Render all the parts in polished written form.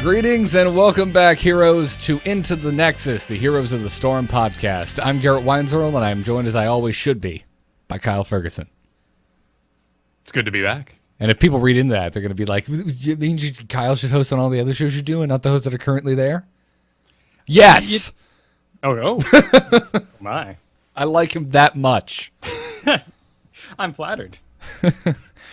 Greetings and welcome back, heroes, to Into the Nexus, the Heroes of the Storm podcast. I'm Garrett Weinzorl, and I'm joined, as I always should be, by Kyle Ferguson. It's good to be back. And if people read into that, they're going to be like, it means Kyle should host on all the other shows you do and not the hosts that are currently there? Yes! Oh, my. I like him that much. I'm flattered.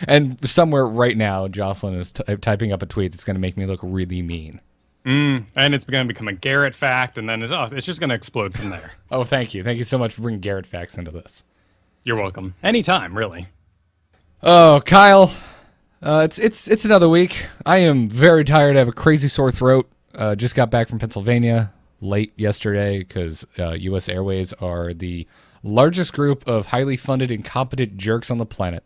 And somewhere right now, Jocelyn is typing up a tweet that's going to make me look really mean. And it's going to become a Garrett fact, and then it's just going to explode from there. Oh, thank you. Thank you so much for bringing Garrett facts into this. You're welcome. Anytime, really. Oh, Kyle, it's another week. I am very tired. I have a crazy sore throat. Just got back from Pennsylvania late yesterday because U.S. Airways are the largest group of highly funded, incompetent jerks on the planet.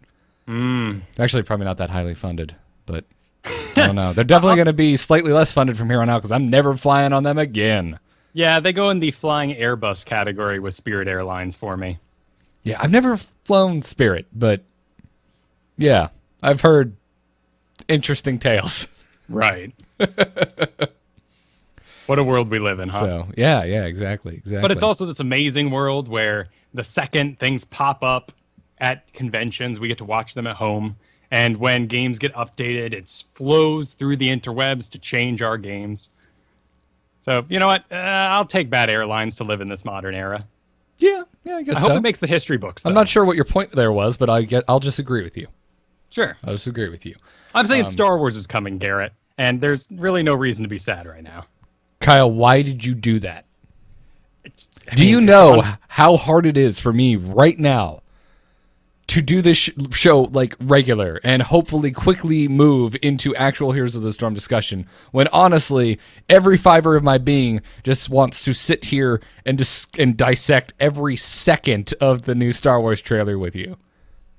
Actually, probably not that highly funded, but I don't know. They're definitely going to be slightly less funded from here on out because I'm never flying on them again. Yeah, they go in the flying Airbus category with Spirit Airlines for me. Yeah, I've never flown Spirit, but yeah, I've heard interesting tales. Right. What a world we live in, huh? So, yeah, exactly. But it's also this amazing world where the second things pop up at conventions, we get to watch them at home. And when games get updated, it flows through the interwebs to change our games. So, you know what? I'll take bad airlines to live in this modern era. Yeah, I guess so. I hope it makes the history books, though. I'm not sure what your point there was, but I'll just agree with you. Sure. I'll just agree with you. I'm saying Star Wars is coming, Garrett, and there's really no reason to be sad right now. Kyle, why did you do that? Do you know how hard it is for me right now to do this show like regular and hopefully quickly move into actual Heroes of the Storm discussion when honestly every fiber of my being just wants to sit here and dissect every second of the new Star Wars trailer with you?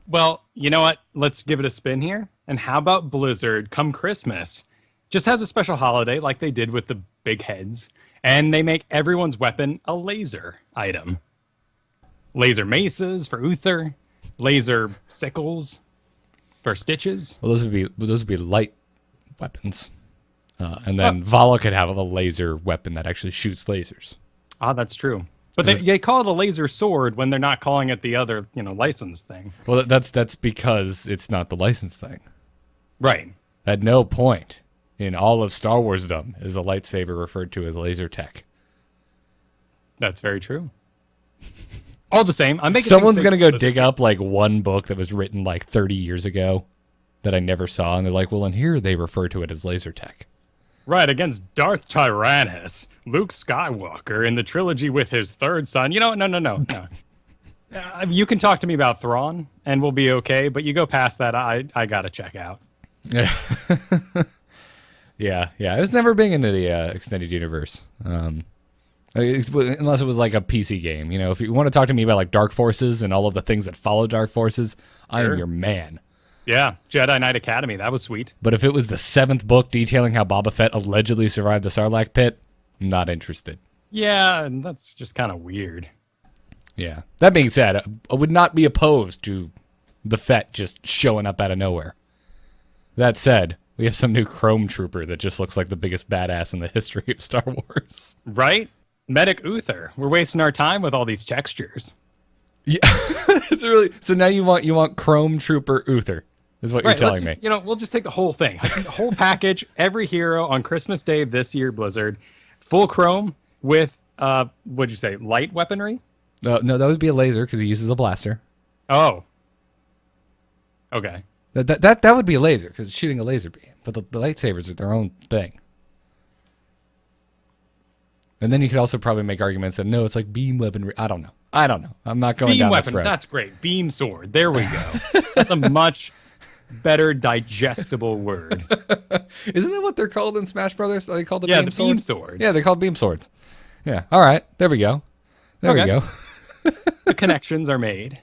Well, you know what? Let's give it a spin here. And how about Blizzard, come Christmas, just has a special holiday like they did with the big heads, and they make everyone's weapon a laser item. Laser maces for Uther, laser sickles for Stitches. Well, those would be light weapons, and then Vala could have a laser weapon that actually shoots lasers. Ah, that's true. But they call it a laser sword when they're not calling it the other, license thing. Well, that's because it's not the license thing. Right. At no point in all of Star Warsdom is a lightsaber referred to as laser tech. That's very true. All the same, I'm making. Someone's gonna go dig up like one book that was written like 30 years ago that I never saw, and they're like, "Well, in here they refer to it as laser tech." Right, against Darth Tyrannus, Luke Skywalker in the trilogy with his third son. No. You can talk to me about Thrawn, and we'll be okay. But you go past that, I gotta check out. Yeah. yeah. I was never big into the extended universe. Unless it was like a PC game. If you want to talk to me about like Dark Forces and all of the things that follow Dark Forces, I am your man. Yeah, Jedi Knight Academy, that was sweet. But if it was the 7th book detailing how Boba Fett allegedly survived the Sarlacc pit, I'm not interested. Yeah, and that's just kind of weird. Yeah. That being said, I would not be opposed to the Fett just showing up out of nowhere. That said, we have some new Chrome Trooper that just looks like the biggest badass in the history of Star Wars. Right? Medic Uther. We're wasting our time with all these textures. Yeah, it's really. So now you want Chrome Trooper Uther, is what you're telling me. We'll just take the whole thing, the whole package. Every hero on Christmas Day this year, Blizzard, full Chrome with what'd you say, light weaponry? No, that would be a laser because he uses a blaster. Oh. Okay. That would be a laser because it's shooting a laser beam, but the lightsabers are their own thing. And then you could also probably make arguments that no, it's like beam weaponry. I don't know. I'm not going down this road. That's great. Beam sword. There we go. That's a much better digestible word. Isn't that what they're called in Smash Brothers? Are they called beam swords? Yeah, they're called beam swords. Yeah. All right. There we go. There we go. The connections are made.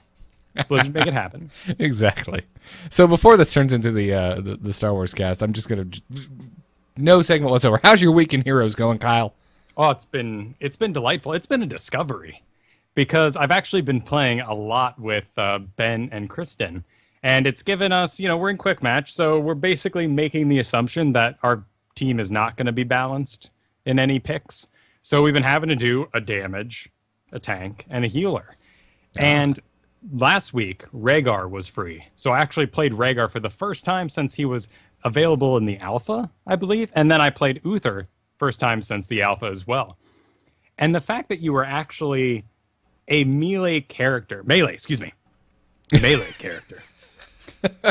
Blizzard, make it happen. Exactly. So before this turns into the Star Wars cast, I'm just gonna no segment whatsoever. How's your week in Heroes going, Kyle? Oh, it's been delightful. It's been a discovery because I've actually been playing a lot with Ben and Kristen, and it's given us, we're in quick match, so we're basically making the assumption that our team is not going to be balanced in any picks. So we've been having to do a damage, a tank, and a healer. And last week, Rhaegar was free. So I actually played Rhaegar for the first time since he was available in the alpha, I believe. And then I played Uther first time since the alpha as well. And the fact that you were actually a melee character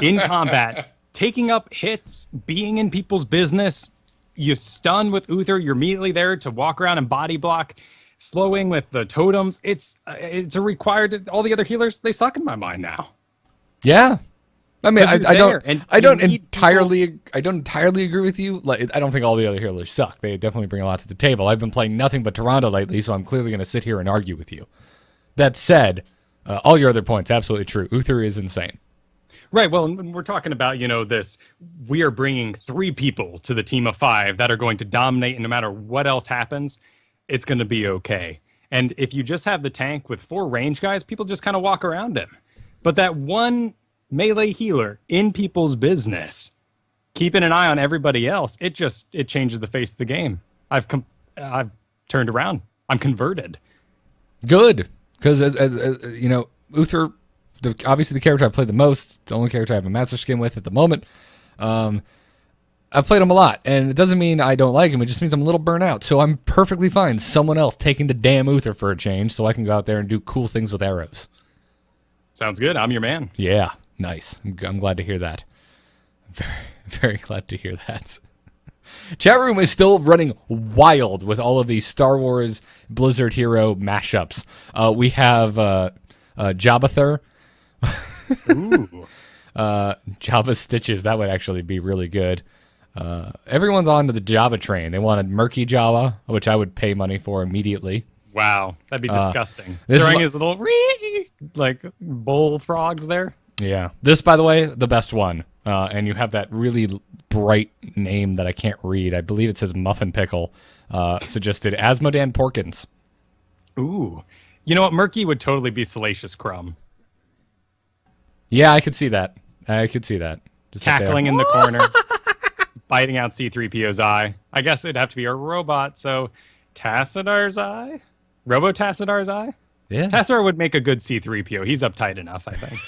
in combat, taking up hits, being in people's business, you stun with Uther, you're immediately there to walk around and body block, slowing with the totems. It's a required. All the other healers, they suck in my mind now. Yeah, I mean, I don't entirely people. agree with you. Like, I don't think all the other healers suck. They definitely bring a lot to the table. I've been playing nothing but Toronto lately, so I'm clearly going to sit here and argue with you. That said, all your other points, absolutely true. Uther is insane. Right. Well, we're talking about, this. We are bringing 3 people to the team of 5 that are going to dominate, and no matter what else happens, it's going to be okay. And if you just have the tank with 4 range guys, people just kind of walk around him. But that one melee healer in people's business, keeping an eye on everybody else, it changes the face of the game. I've turned around. I'm converted. Good, because as Uther. Obviously the character I play the most, the only character I have a master skin with at the moment. I've played him a lot, and it doesn't mean I don't like him. It just means I'm a little burnt out. So I'm perfectly fine someone else taking the damn Uther for a change so I can go out there and do cool things with arrows. Sounds good. I'm your man. Yeah, nice. I'm glad to hear that. Very, very glad to hear that. Chat room is still running wild with all of these Star Wars Blizzard hero mashups. We have Jabbathur. Ooh. Jabba Stitches, that would actually be really good. Everyone's on to the Jabba train. They wanted Murky Jabba, which I would pay money for immediately. Wow, that'd be disgusting. Throwing his little bullfrogs there. Yeah. This, by the way, the best one. And you have that really bright name that I can't read. I believe it says Muffin Pickle. Suggested Asmodan Porkins. Ooh. You know what? Murky would totally be Salacious Crumb. Yeah, I could see that. Just cackling in the corner, biting out C-3PO's eye. I guess it'd have to be a robot, so Tassidar's eye? Robo-Tassidar's eye? Yeah. Tassadar would make a good C-3PO. He's uptight enough, I think.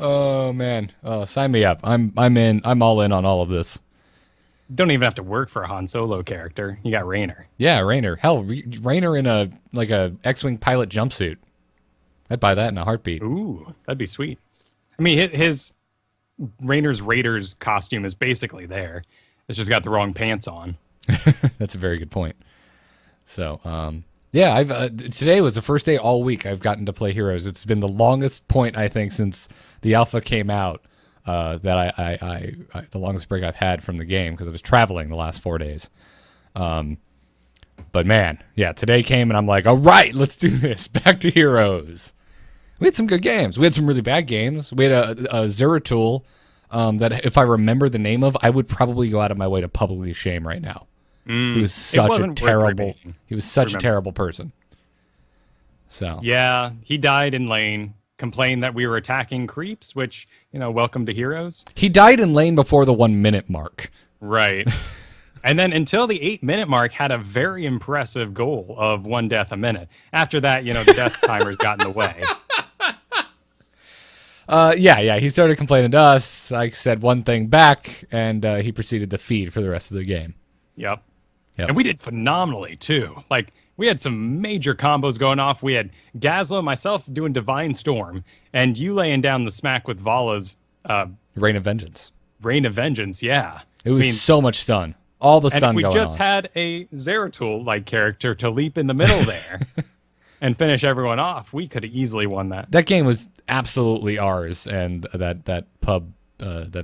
Oh, man. Oh, sign me up. I'm in. I'm all in on all of this. Don't even have to work for a Han Solo character. You got Raynor. Yeah, Raynor. Hell, Raynor in a X-Wing pilot jumpsuit. I'd buy that in a heartbeat. Ooh, that'd be sweet. I mean, his Raynor's Raiders costume is basically there. It's just got the wrong pants on. That's a very good point. So, yeah, I've today was the first day all week I've gotten to play Heroes. It's been the longest point, I think, since the alpha came out. That I the longest break I've had from the game because I was traveling the last 4 days. But man, yeah, today came and I'm like, all right, let's do this. Back to Heroes. We had some good games. We had some really bad games. We had a Zeratul that if I remember the name of, I would probably go out of my way to publicly shame right now. He was such a terrible person. So yeah, he died in lane. Complained that we were attacking creeps, which, welcome to Heroes. He died in lane before the 1 minute mark. Right. And then until the 8 minute mark, had a very impressive goal of 1 death a minute. After that, the death timers got in the way. Yeah. He started complaining to us. I said one thing back, and he proceeded to feed for the rest of the game. Yep. And we did phenomenally, too. We had some major combos going off. We had Gazlo and myself doing Divine Storm, and you laying down the smack with Vala's Reign of Vengeance. Reign of Vengeance, yeah. It was so much stun. All the stun going on. And if we just had a Zeratul-like character to leap in the middle there and finish everyone off, we could have easily won that. That game was absolutely ours, and that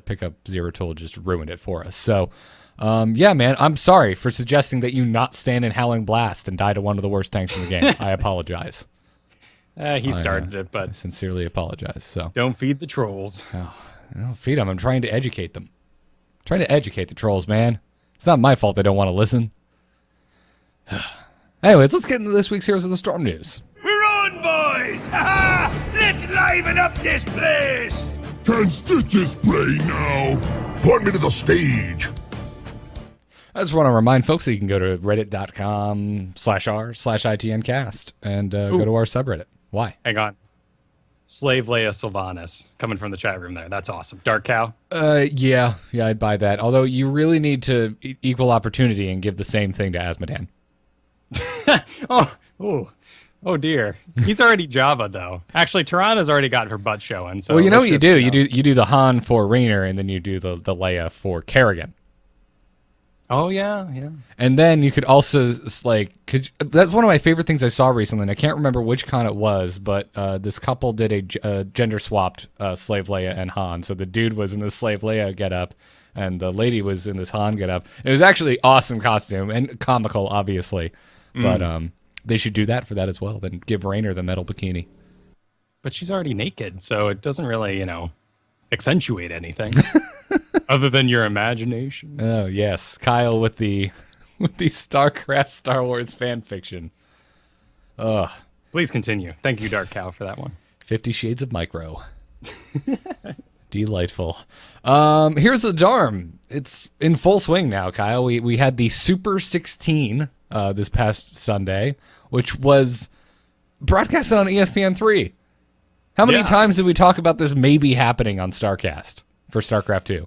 pickup Zeratul just ruined it for us. So, yeah, man, I'm sorry for suggesting that you not stand in Howling Blast and die to one of the worst tanks in the game. I apologize. He started it, but I sincerely apologize. So don't feed the trolls. Oh, I don't feed them. I'm trying to educate them. I'm trying to educate the trolls, man. It's not my fault they don't want to listen. Anyways, let's get into this week's Heroes of the Storm news. We're on, boys! Ha-ha! Let's liven up this place! Can Stitches play now? Put me to the stage. I just want to remind folks that you can go to reddit.com/r/ITNcast and go to our subreddit. Why? Hang on. Slave Leia Sylvanas coming from the chat room there. That's awesome. Dark Cow. Yeah, I'd buy that. Although you really need to equal opportunity and give the same thing to Asmodan. Oh dear. He's already Java though. Actually, Tirana's already got her butt showing. So well, you know what you do? You do the Han for Raynor, and then you do the Leia for Kerrigan. Oh yeah. And then you could also cause that's one of my favorite things I saw recently. And I can't remember which con it was, but this couple did a gender swapped Slave Leia and Han. So the dude was in the Slave Leia getup, and the lady was in this Han getup. It was actually awesome costume and comical, obviously. But they should do that for that as well. Then give Raynor the metal bikini. But she's already naked, so it doesn't really, accentuate anything other than your imagination. Oh yes, Kyle with the StarCraft Star Wars fan fiction. Ugh. Please continue. Thank you, Dark Cow, for that one. 50 Shades of Micro. Delightful. Here's the Darm. It's in full swing now, Kyle. We had the Super 16 this past Sunday, which was broadcasted on ESPN3. How many times did we talk about this maybe happening on StarCast for StarCraft 2?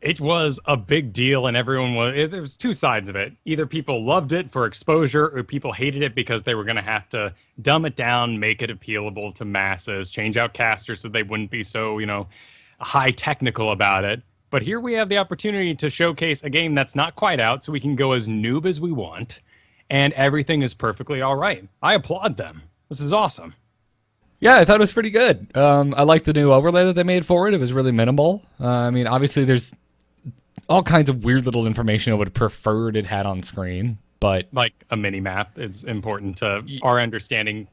It was a big deal, and there was two sides of it. Either people loved it for exposure, or people hated it because they were going to have to dumb it down, make it appealable to masses, change out casters so they wouldn't be so, high technical about it. But here we have the opportunity to showcase a game that's not quite out, so we can go as noob as we want, and everything is perfectly all right. I applaud them. This is awesome. Yeah, I thought it was pretty good. I like the new overlay that they made for it. It was really minimal. Obviously, there's all kinds of weird little information I would have preferred it had on screen, but like a mini map is important to our understanding.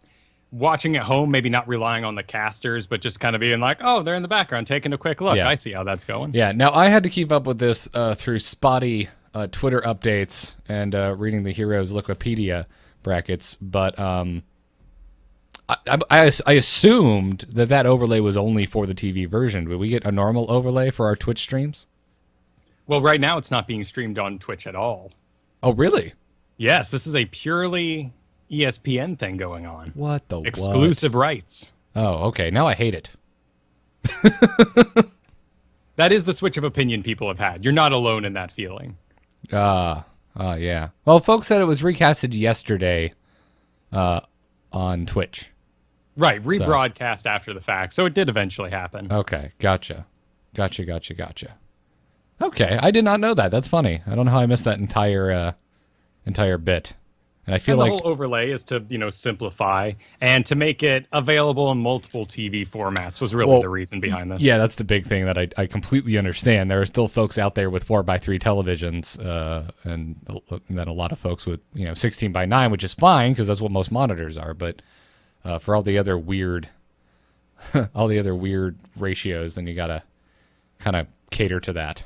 Watching at home, maybe not relying on the casters, but just kind of being like, oh, they're in the background, taking a quick look. Yeah. I see how that's going. Yeah. Now I had to keep up with this through spotty Twitter updates and reading the Heroes Wikipedia brackets, but I assumed that overlay was only for the TV version. Would we get a normal overlay for our Twitch streams? Well, right now it's not being streamed on Twitch at all. Oh, really? Yes, this is a purely ESPN thing going on. What the exclusive rights. Oh, okay. Now I hate it. That is the switch of opinion people have had. You're not alone in that feeling. Yeah. Well, folks said it was recasted yesterday on Twitch. Right, rebroadcast after the fact, so it did eventually happen. Okay, gotcha. Okay, I did not know that. That's funny. I don't know how I missed that entire bit. And I feel the like whole overlay is to, simplify and to make it available in multiple TV formats was really the reason behind this. Yeah, that's the big thing that I completely understand. There are still folks out there with 4x3 televisions, and then a lot of folks with 16:9, which is fine because that's what most monitors are. But for all the other weird ratios, then you gotta kind of cater to that.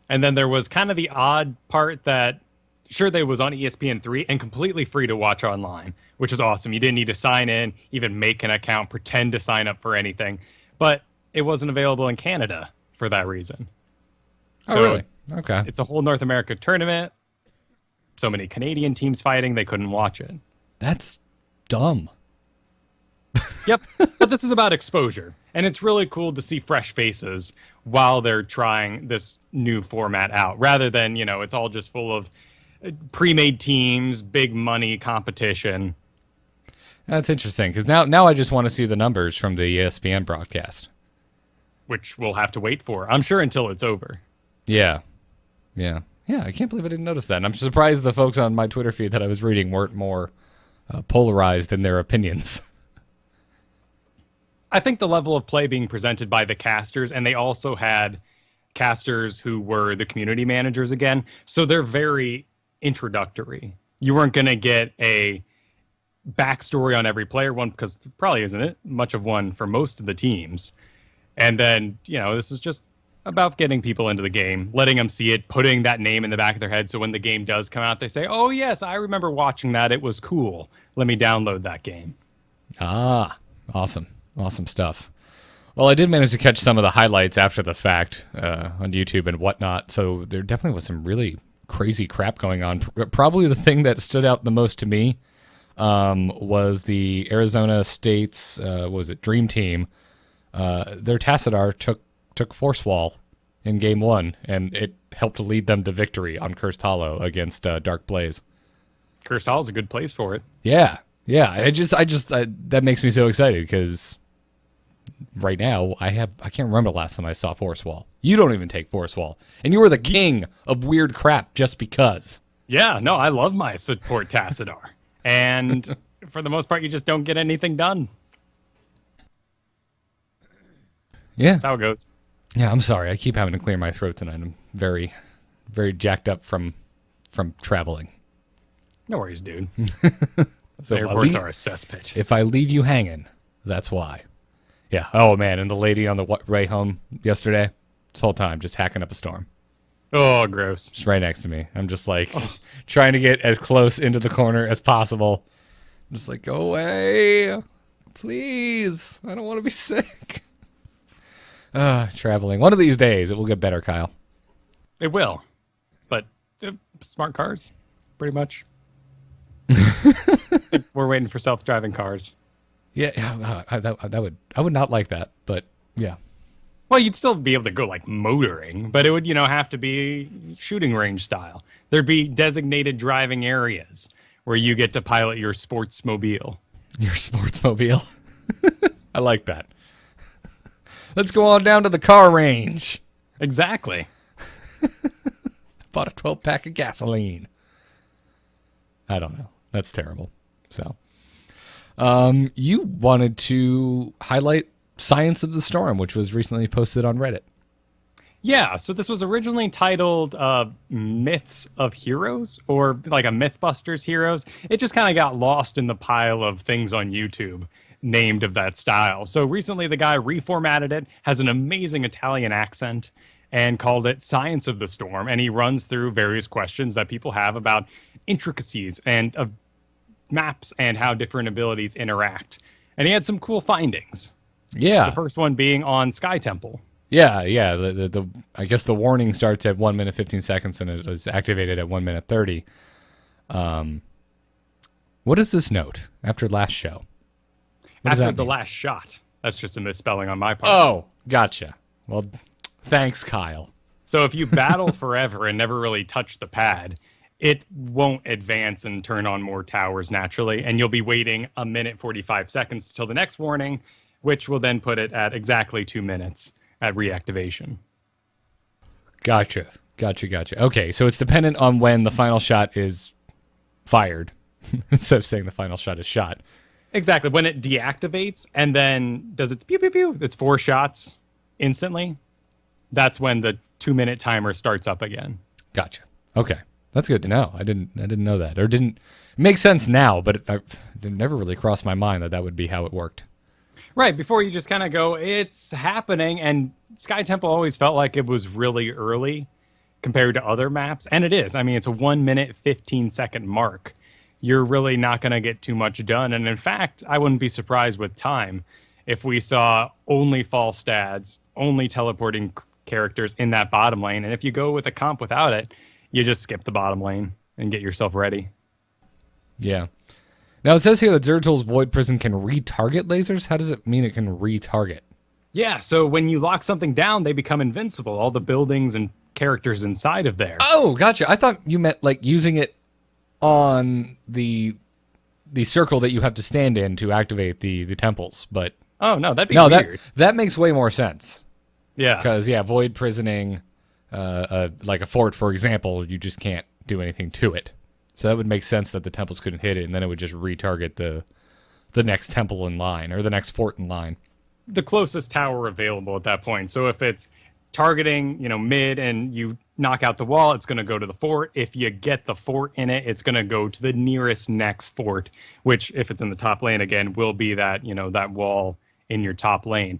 And then there was kind of the odd part that. Sure, they was on ESPN3 and completely free to watch online, which is awesome. You didn't need to sign in, even make an account, pretend to sign up for anything. But it wasn't available in Canada for that reason. Oh, really? Okay. It's a whole North America tournament. So many Canadian teams fighting, they couldn't watch it. That's dumb. Yep. But this is about exposure. And it's really cool to see fresh faces while they're trying this new format out, rather than, it's all just full of pre-made teams, big money competition. That's interesting because now I just want to see the numbers from the ESPN broadcast, which we'll have to wait for. I'm sure until it's over. Yeah. I can't believe I didn't notice that. And I'm surprised the folks on my Twitter feed that I was reading weren't more polarized in their opinions. I think the level of play being presented by the casters, and they also had casters who were the community managers again, so they're very introductory. You weren't going to get a backstory on every player, one, because there probably isn't it much of one for most of the teams. And then, this is just about getting people into the game, letting them see it, putting that name in the back of their head, so when the game does come out, they say, oh, yes, I remember watching that. It was cool. Let me download that game. Ah, awesome. Awesome stuff. Well, I did manage to catch some of the highlights after the fact on YouTube and whatnot, so there definitely was some really crazy crap going on. Probably the thing that stood out the most to me was the Arizona State's, Dream Team. Their Tassadar took Force Wall in Game 1, and it helped lead them to victory on Cursed Hollow against Dark Blaze. Cursed Hall is a good place for it. Yeah. That makes me so excited because right now I can't remember the last time I saw Force Wall. You don't even take Force Wall, and you were the king of weird crap just because. Yeah, no, I love my support Tassadar, and for the most part, you just don't get anything done. Yeah, That's how it goes. Yeah, I'm sorry. I keep having to clear my throat tonight. I'm very, very jacked up from traveling. No worries, dude. So airports are a cesspit. If I leave you hanging, that's why. Yeah. Oh man, and the lady on the way home yesterday, this whole time just hacking up a storm, Oh, gross. just right next to me. I'm just like trying to get as close into the corner as possible. I'm just like, go away, please. I don't want to be sick. Traveling. One of these days, it will get better, Kyle. It will, but smart cars, pretty much. We're waiting for self-driving cars. Yeah, I would not like that, but yeah. Well, you'd still be able to go like motoring, but it would, have to be shooting range style. There'd be designated driving areas where you get to pilot your sportsmobile. Your sportsmobile. I like that. Let's go on down to the car range. Exactly. Bought a 12-pack of gasoline. I don't know. That's terrible. So, you wanted to highlight Science of the Storm, which was recently posted on Reddit. Yeah, so this was originally titled Myths of Heroes, or like a Mythbusters Heroes. It just kind of got lost in the pile of things on YouTube named of that style. So recently the guy reformatted it, has an amazing Italian accent, and called it Science of the Storm. And he runs through various questions that people have about intricacies and of maps and how different abilities interact. And he had some cool findings. Yeah. The first one being on Sky Temple. Yeah. The I guess the warning starts at 1 minute 15 seconds and it is activated at 1 minute 30. What is this note after last show? What does After that the mean? last shot. That's just a misspelling on my part. Oh, gotcha. Well, thanks, Kyle. So if you battle forever and never really touch the pad, it won't advance and turn on more towers naturally, and you'll be waiting 1 minute 45 seconds until the next warning, which will then put it at exactly 2 minutes at reactivation. Gotcha. Okay, so it's dependent on when the final shot is fired, instead of saying the final shot is shot. Exactly. When it deactivates and then does its pew pew pew, it's 4 shots instantly. That's when the 2 minute timer starts up again. Gotcha. Okay, that's good to know. I didn't know that, or didn't. It makes sense now, but it never really crossed my mind that would be how it worked. Right, before you just kind of go, it's happening, and Sky Temple always felt like it was really early compared to other maps, and it is. I mean, it's a 1 minute 15 second mark. You're really not going to get too much done, and in fact, I wouldn't be surprised with time if we saw only false stats, only teleporting characters in that bottom lane, and if you go with a comp without it, you just skip the bottom lane and get yourself ready. Yeah. Now, it says here that Zertul's Void Prison can retarget lasers. How does it mean it can retarget? Yeah, so when you lock something down, they become invincible. All the buildings and characters inside of there. Oh, gotcha. I thought you meant like using it on the circle that you have to stand in to activate the temples. But oh, no, that'd be weird. That makes way more sense. Yeah. Because, void prisoning, like a fort, for example, you just can't do anything to it. So that would make sense that the temples couldn't hit it, and then it would just retarget the next temple in line, or the next fort in line. The closest tower available at that point. So if it's targeting, mid and you knock out the wall, it's going to go to the fort. If you get the fort in it, it's going to go to the nearest next fort, which if it's in the top lane again, will be that, that wall in your top lane.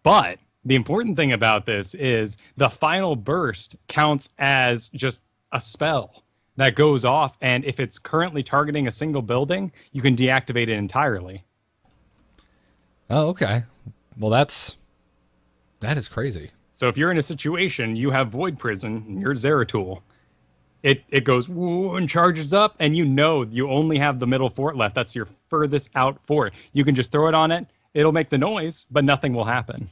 But the important thing about this is the final burst counts as just a spell that goes off, and if it's currently targeting a single building, you can deactivate it entirely. Oh, okay. Well, that's That is crazy. So if you're in a situation, you have Void Prison, and you're Zeratul, it goes woo and charges up, and you know you only have the middle fort left. That's your furthest out fort. You can just throw it on it. It'll make the noise, but nothing will happen.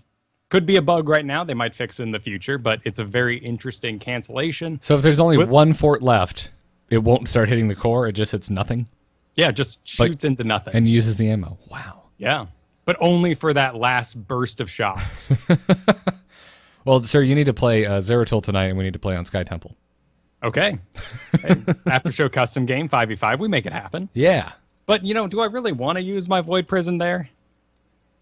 Could be a bug right now. They might fix it in the future, but it's a very interesting cancellation. So if there's only one fort left, it won't start hitting the core. It just hits nothing. Yeah, just shoots into nothing. And uses the ammo. Wow. Yeah, but only for that last burst of shots. Well, sir, you need to play Zeratul tonight, and we need to play on Sky Temple. Okay. Hey, after show custom game, 5v5, we make it happen. Yeah. But, do I really want to use my Void Prison there?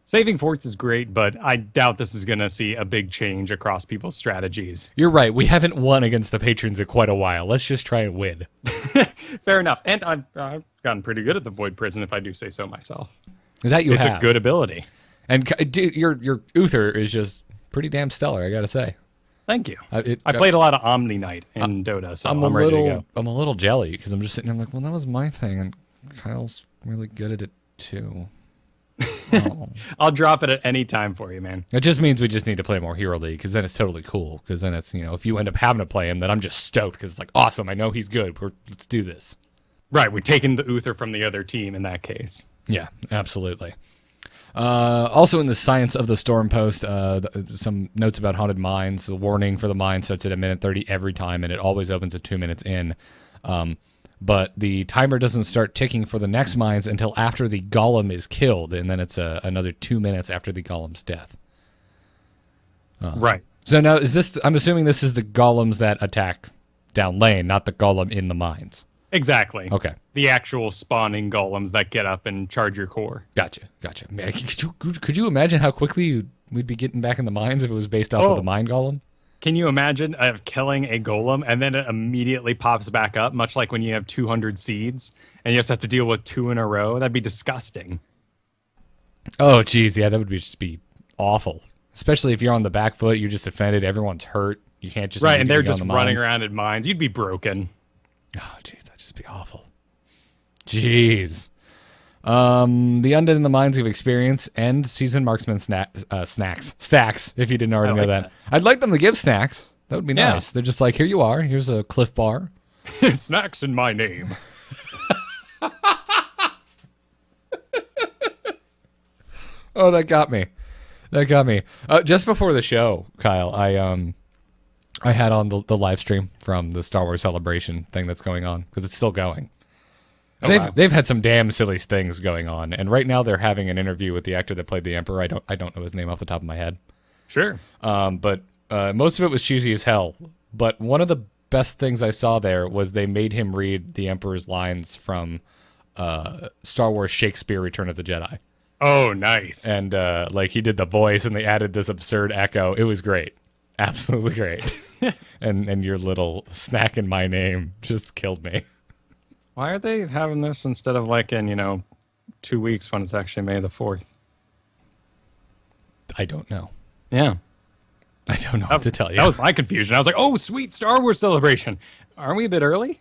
Saving forts is great, but I doubt this is going to see a big change across people's strategies. You're right. We haven't won against the patrons in quite a while. Let's just try and win. Fair enough. And I've gotten pretty good at the Void Prison, if I do say so myself. That you it's have. A good ability. And dude, your Uther is just pretty damn stellar, I got to say. Thank you. I played a lot of Omni Knight in Dota, so I'm ready to go. I'm a little jelly because I'm just sitting there like, well, that was my thing, and Kyle's really good at it too. Oh. I'll drop it at any time for you, man. It just means we just need to play more Hero League because then it's totally cool. Because then it's, if you end up having to play him, then I'm just stoked because it's like, awesome, I know he's good. Let's do this. Right, we're taking the Uther from the other team in that case. Yeah, absolutely. Also in the Science of the Storm post, some notes about Haunted Mines. The warning for the mine starts at 1:30 every time, and it always opens at 2 minutes in. But the timer doesn't start ticking for the next mines until after the golem is killed, and then it's another 2 minutes after the golem's death. Right. So now, I'm assuming this is the golems that attack down lane, not the golem in the mines. Exactly. Okay. The actual spawning golems that get up and charge your core. Gotcha. Man, could you imagine how quickly we'd be getting back in the mines if it was based off of the mine golem? Can you imagine killing a golem and then it immediately pops back up, much like when you have 200 seeds and you just have to deal with 2 in a row? That'd be disgusting. Oh, geez. Yeah, that would just be awful. Especially if you're on the back foot, you're just offended, everyone's hurt. You can't just... Right, and they're just running around in mines. You'd be broken. Oh, geez, that'd just be awful. Jeez. The Undead in the Mines of Experience and Seasoned Marksman stacks, if you didn't already know that. I'd like them to give snacks. That would be nice. They're just like, here you are. Here's a Cliff Bar. Snacks in my name. Oh, that got me. Just before the show, Kyle, I had on the live stream from the Star Wars Celebration thing that's going on, because it's still going. And they've had some damn silly things going on, and right now they're having an interview with the actor that played the Emperor. I don't know his name off the top of my head. Sure. But most of it was cheesy as hell. But one of the best things I saw there was they made him read the Emperor's lines from Star Wars Shakespeare: Return of the Jedi. Oh, nice. And like he did the voice, and they added this absurd echo. It was great. Absolutely great. and your little snack in my name just killed me. Why are they having this instead of like in, 2 weeks when it's actually May the 4th? I don't know. Yeah. I don't know what to tell you. That was my confusion. I was like, oh, sweet Star Wars Celebration. Aren't we a bit early?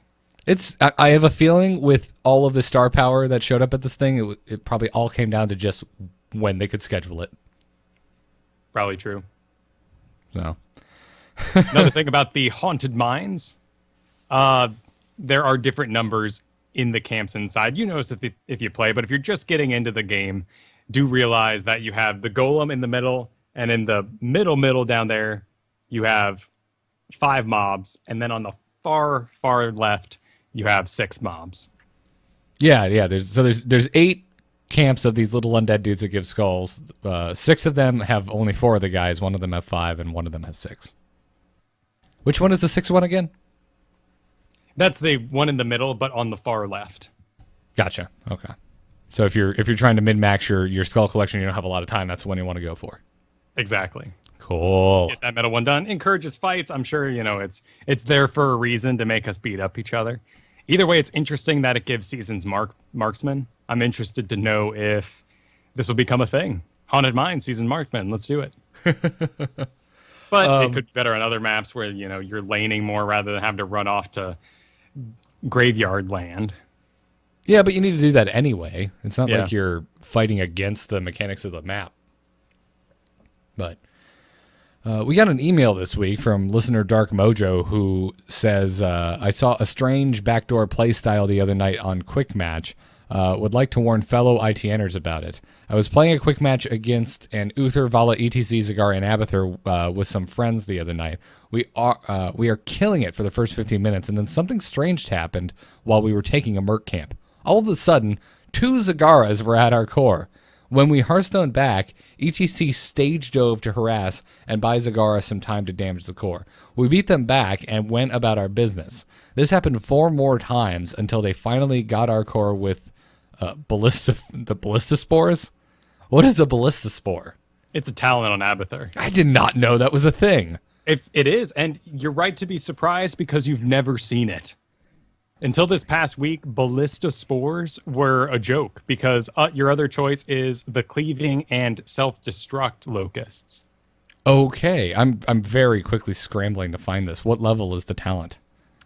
I have a feeling with all of the star power that showed up at this thing, it probably all came down to just when they could schedule it. Probably true. So. Another thing about the Haunted Mines, there are different numbers in the camps inside. You notice if you play, but if you're just getting into the game, do realize that you have the golem in the middle, and in the middle down there, you have 5 mobs, and then on the far left, you have 6 mobs. Yeah. There's 8 camps of these little undead dudes that give skulls. 6 of them have only 4 of the guys. 1 of them have 5, and 1 of them has 6. Which one is the 6th one again? That's the one in the middle, but on the far left. Gotcha. Okay. So if you're trying to min-max your skull collection, you don't have a lot of time, that's the one you want to go for. Exactly. Cool. Get that middle one done. Encourages fights. I'm sure, it's there for a reason to make us beat up each other. Either way, it's interesting that it gives seasons marksman. I'm interested to know if this will become a thing. Haunted Mine, seasoned marksman. Let's do it. But it could be better on other maps where, you're laning more rather than having to run off to graveyard land. Yeah, but you need to do that anyway. It's not like you're fighting against the mechanics of the map. But We got an email this week from listener Dark Mojo who says, I saw a strange backdoor play style the other night on Quick Match. Would like to warn fellow ITNers about it. I was playing a quick match against an Uther, Vala, ETC, Zagar, and Abathur with some friends the other night. We are killing it for the first 15 minutes, and then something strange happened while we were taking a Merc camp. All of a sudden, 2 Zagaras were at our core. When we Hearthstone back, ETC stage dove to harass and buy Zagara some time to damage the core. We beat them back and went about our business. This happened 4 more times until they finally got our core with the ballista spores. What is a ballista spore? It's a talent on Abathur. I did not know that was a thing. If it is, and you're right to be surprised because you've never seen it. Until this past week, ballista spores were a joke because your other choice is the cleaving and self-destruct locusts. Okay, I'm very quickly scrambling to find this. What level is the talent?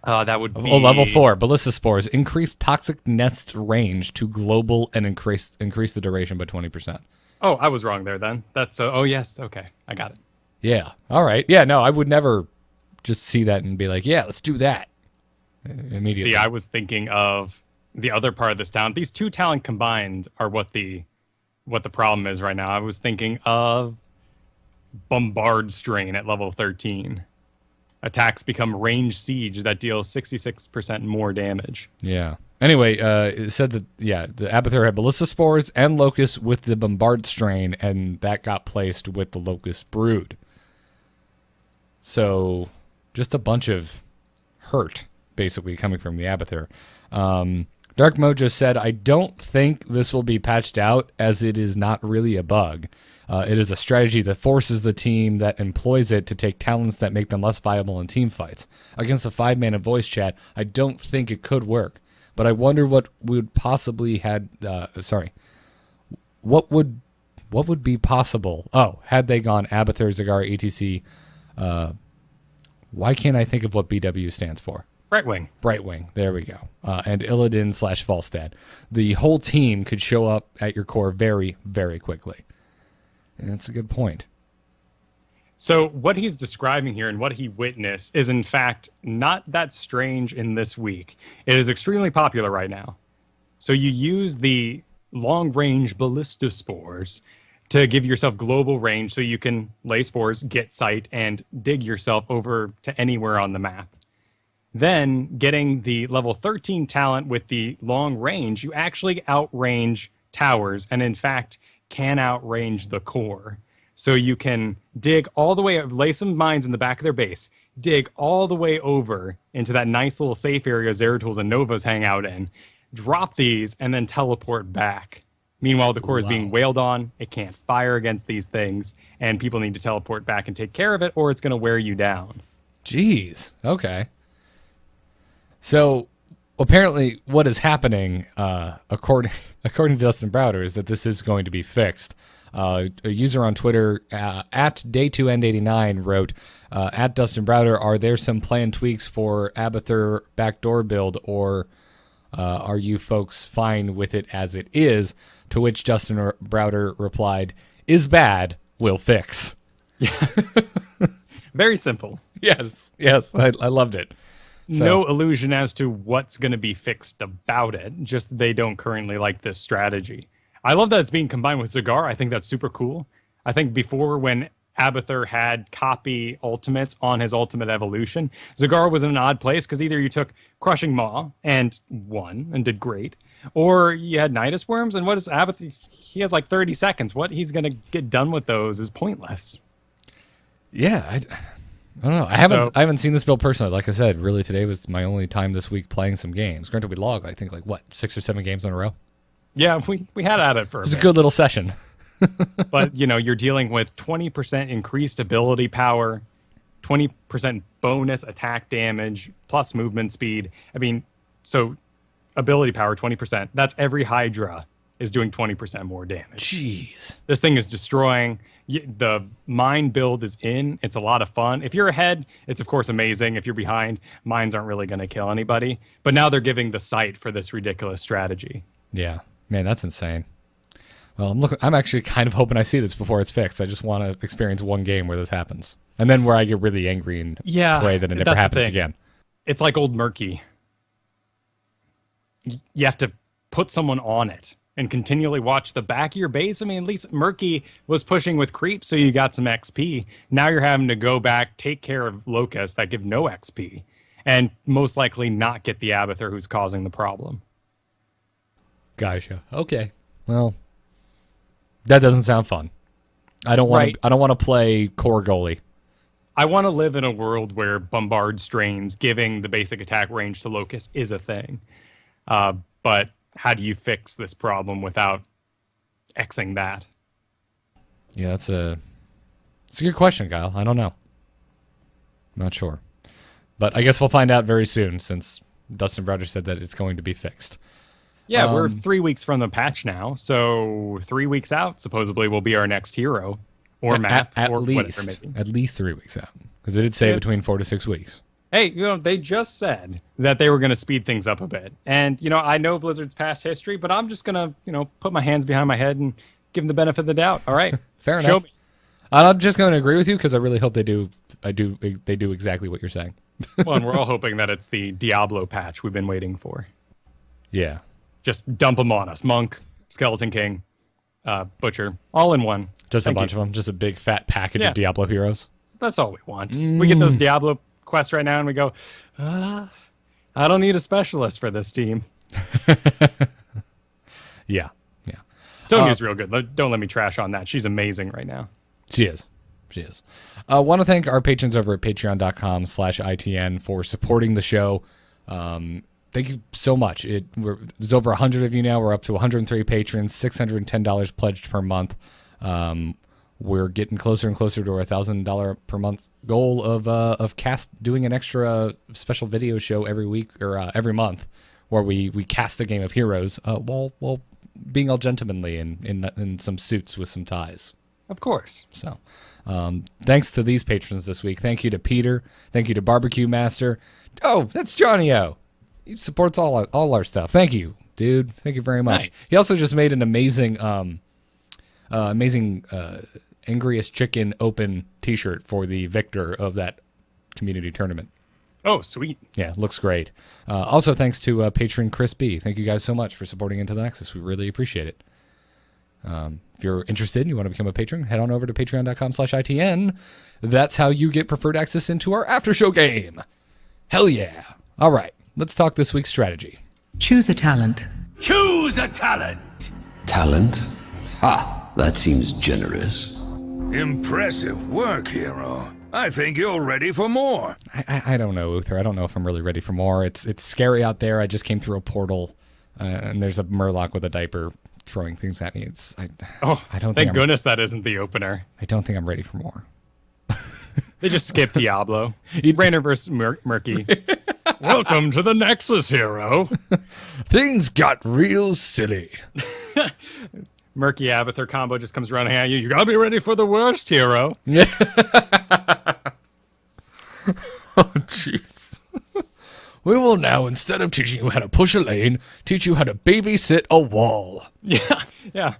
That would be... Oh, level 4. Ballista spores increase toxic nest range to global and increase the duration by 20%. Oh, I was wrong there then. That's oh yes, okay, I got it. Yeah. All right. Yeah. No, I would never just see that and be like, yeah, let's do that immediately. See, I was thinking of the other part of this talent. These 2 talent combined are what the problem is right now. I was thinking of Bombard Strain at level 13. Attacks become range siege that deals 66% more damage. Yeah. Anyway, it said that, yeah, the Abathur had Ballista Spores and Locust with the Bombard Strain, and that got placed with the Locust Brood. So, just a bunch of hurt, basically, coming from the Abathur. Dark Mojo said, I don't think this will be patched out, as it is not really a bug. It is a strategy that forces the team that employs it to take talents that make them less viable in team fights. Against a 5-mana voice chat, I don't think it could work. But I wonder what would possibly what would be possible? Oh, had they gone Abathur, Zagar, etc. Why can't I think of what BW stands for? Brightwing. Brightwing. There we go. And Illidan / Falstad. The whole team could show up at your core very, very quickly. And that's a good point. So what he's describing here and what he witnessed is, in fact, not that strange in this week. It is extremely popular right now. So you use the long-range ballista spores to give yourself global range so you can lay spores, get sight, and dig yourself over to anywhere on the map. Then, getting the level 13 talent with the long range, you actually outrange towers, and in fact, can outrange the core. So you can dig all the way, lay some mines in the back of their base, dig all the way over into that nice little safe area Zeratools and Novas hang out in, drop these, and then teleport back. Meanwhile, the core is being wailed on, it can't fire against these things, and people need to teleport back and take care of it, or it's going to wear you down. Jeez, okay. So, apparently, what is happening, according to Dustin Browder, is that this is going to be fixed. A user on Twitter, at Day2End89, wrote, at Dustin Browder, are there some planned tweaks for Abathur backdoor build, or are you folks fine with it as it is? To which Dustin Browder replied, is bad, we'll fix. Very simple. Yes, I loved it. So, no illusion as to what's going to be fixed about it. Just they don't currently like this strategy. I love that it's being combined with Zagar. I think that's super cool. I think before, when Abathur had copy ultimates on his ultimate evolution, Zagar was in an odd place because either you took Crushing Maw and won and did great, or you had Nidus Worms, and what is Abathur? He has like 30 seconds. What he's going to get done with those is pointless. Yeah, I don't know. I haven't seen this build personally. Like I said, really today was my only time this week playing some games. Granted, we logged, I think, 6 or 7 games in a row. Yeah, we had at it for a bit. It was a good little session. But, you're dealing with 20% increased ability power, 20% bonus attack damage, plus movement speed. I mean, so ability power, 20%. That's every Hydra is doing 20% more damage. Jeez. This thing is destroying. The mine build is in. It's a lot of fun. If you're ahead, it's of course amazing. If you're behind, mines aren't really going to kill anybody. But now they're giving the sight for this ridiculous strategy. Yeah. Man, that's insane. Well, I'm actually kind of hoping I see this before it's fixed. I just want to experience one game where this happens, and then where I get really angry and pray that it never happens again. It's like old Murky. You have to put someone on it and continually watch the back of your base. I mean, at least Murky was pushing with creep, so you got some XP. Now you're having to go back, take care of locusts that give no XP, and most likely not get the Abathur who's causing the problem. Gotcha. Okay. Well, that doesn't sound fun. I don't want. I don't want to play core goalie. I want to live in a world where bombard strains giving the basic attack range to locust is a thing. But how do you fix this problem without Xing that? Yeah, it's a good question, Kyle. I don't know. I'm not sure. But I guess we'll find out very soon, since Dustin Browder said that it's going to be fixed. Yeah, we're 3 weeks from the patch now, so 3 weeks out supposedly will be our next hero or map or whatever. Maybe. At least 3 weeks out, because it did say between 4 to 6 weeks. Hey, they just said that they were going to speed things up a bit. And, I know Blizzard's past history, but I'm just going to, put my hands behind my head and give them the benefit of the doubt. All right. Fair enough. Show me. I'm just going to agree with you because I really hope they do exactly what you're saying. Well, and we're all hoping that it's the Diablo patch we've been waiting for. Yeah. Just dump them on us. Monk, Skeleton King, Butcher, all in one. Just a bunch of them. Just a big fat package of Diablo heroes. That's all we want. We get those Diablo quests right now and we go, I don't need a specialist for this team. Yeah. Sonya's real good. Don't let me trash on that. She's amazing right now. She is. I want to thank our patrons over at patreon.com/ITN for supporting the show. Thank you so much. There's over 100 of you now. We're up to 103 patrons, $610 pledged per month. We're getting closer and closer to our $1,000 per month goal of cast doing an extra special video show every week or every month, where we cast a game of heroes while being all gentlemanly in some suits with some ties. Of course. So, thanks to these patrons this week. Thank you to Peter. Thank you to Barbecue Master. Oh, that's Johnny O. He supports all our stuff. Thank you, dude. Thank you very much. Nice. He also just made an amazing Angriest Chicken Open t-shirt for the victor of that community tournament. Oh, sweet. Yeah, looks great. Also, thanks to patron Chris B. Thank you guys so much for supporting Into the Nexus. We really appreciate it. If you're interested and you want to become a patron, head on over to patreon.com/ITN. That's how you get preferred access into our after show game. Hell yeah. All right, let's talk this week's strategy. Choose a talent. Choose a talent. Talent? Ha, that seems generous. Impressive work, hero. I think you're ready for more. I don't know, Uther. I don't know if I'm really ready for more. It's scary out there. I just came through a portal, and there's a Murloc with a diaper throwing things at me. I don't. Thank goodness that isn't the opener. I don't think I'm ready for more. They just skipped Diablo. It's Rainer versus Murky. Welcome to the Nexus, hero. Things got real silly. Murky Abathur combo just comes running at you. You gotta be ready for the worst, hero. Yeah. Oh, jeez. We will now, instead of teaching you how to push a lane, teach you how to babysit a wall. Yeah.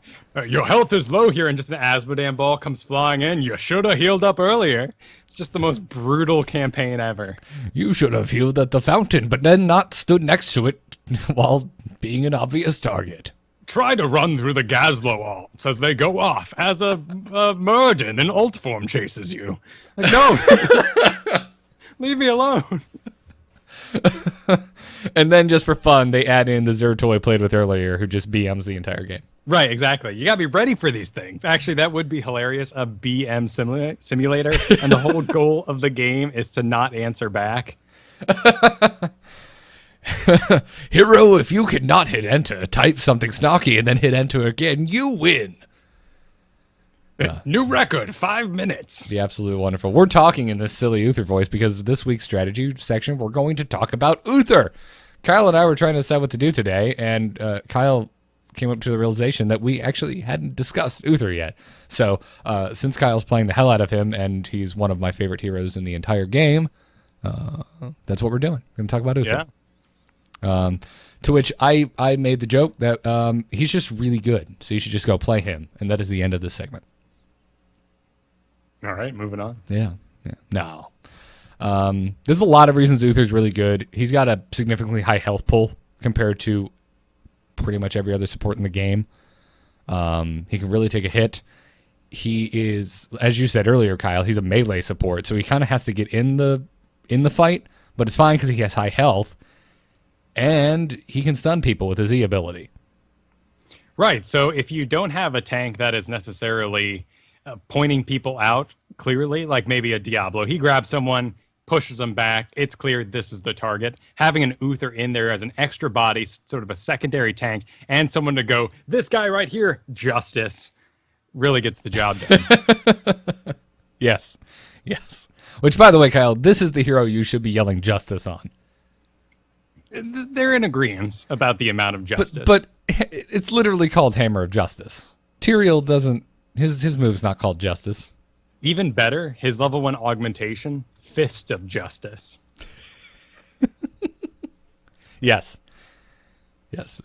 Your health is low here, and just an Asmodean ball comes flying in. You should have healed up earlier. It's just the most brutal campaign ever. You should have healed at the fountain, but then not stood next to it while being an obvious target. Try to run through the Gazlo ults as they go off as a Murden in ult form chases you. Like, no! Leave me alone. And then just for fun, they add in the Zerto I played with earlier, who just BMs the entire game. Right, exactly. You gotta be ready for these things. Actually, that would be hilarious, a BM simulator, and the whole goal of the game is to not answer back. Hero, if you cannot hit enter, type something snarky and then hit enter again, you win. New record, 5 minutes. Be absolutely wonderful. We're talking in this silly Uther voice because this week's strategy section, we're going to talk about Uther. Kyle and I were trying to decide what to do today, and Kyle came up to the realization that we actually hadn't discussed Uther yet. So since Kyle's playing the hell out of him, and he's one of my favorite heroes in the entire game, that's what we're doing. We're going to talk about Uther. To which I made the joke that he's just really good, so you should just go play him, and that is the end of this segment. All right, moving on. Yeah. No. There's a lot of reasons Uther's really good. He's got a significantly high health pool compared to pretty much every other support in the game. He can really take a hit. He is, as you said earlier, Kyle, he's a melee support, so he kind of has to get in the fight, but it's fine because he has high health, and he can stun people with his E ability. Right, so if you don't have a tank that is necessarily pointing people out clearly, like maybe a Diablo, he grabs someone, pushes them back, it's clear this is the target. Having an Uther in there as an extra body, sort of a secondary tank, and someone to go, this guy right here, Justice, really gets the job done. Yes. Which, by the way, Kyle, this is the hero you should be yelling Justice on. They're in agreement about the amount of justice. But it's literally called Hammer of Justice. Tyrael doesn't, his move's not called Justice. Even better, his level 1 augmentation, Fist of Justice. Yes.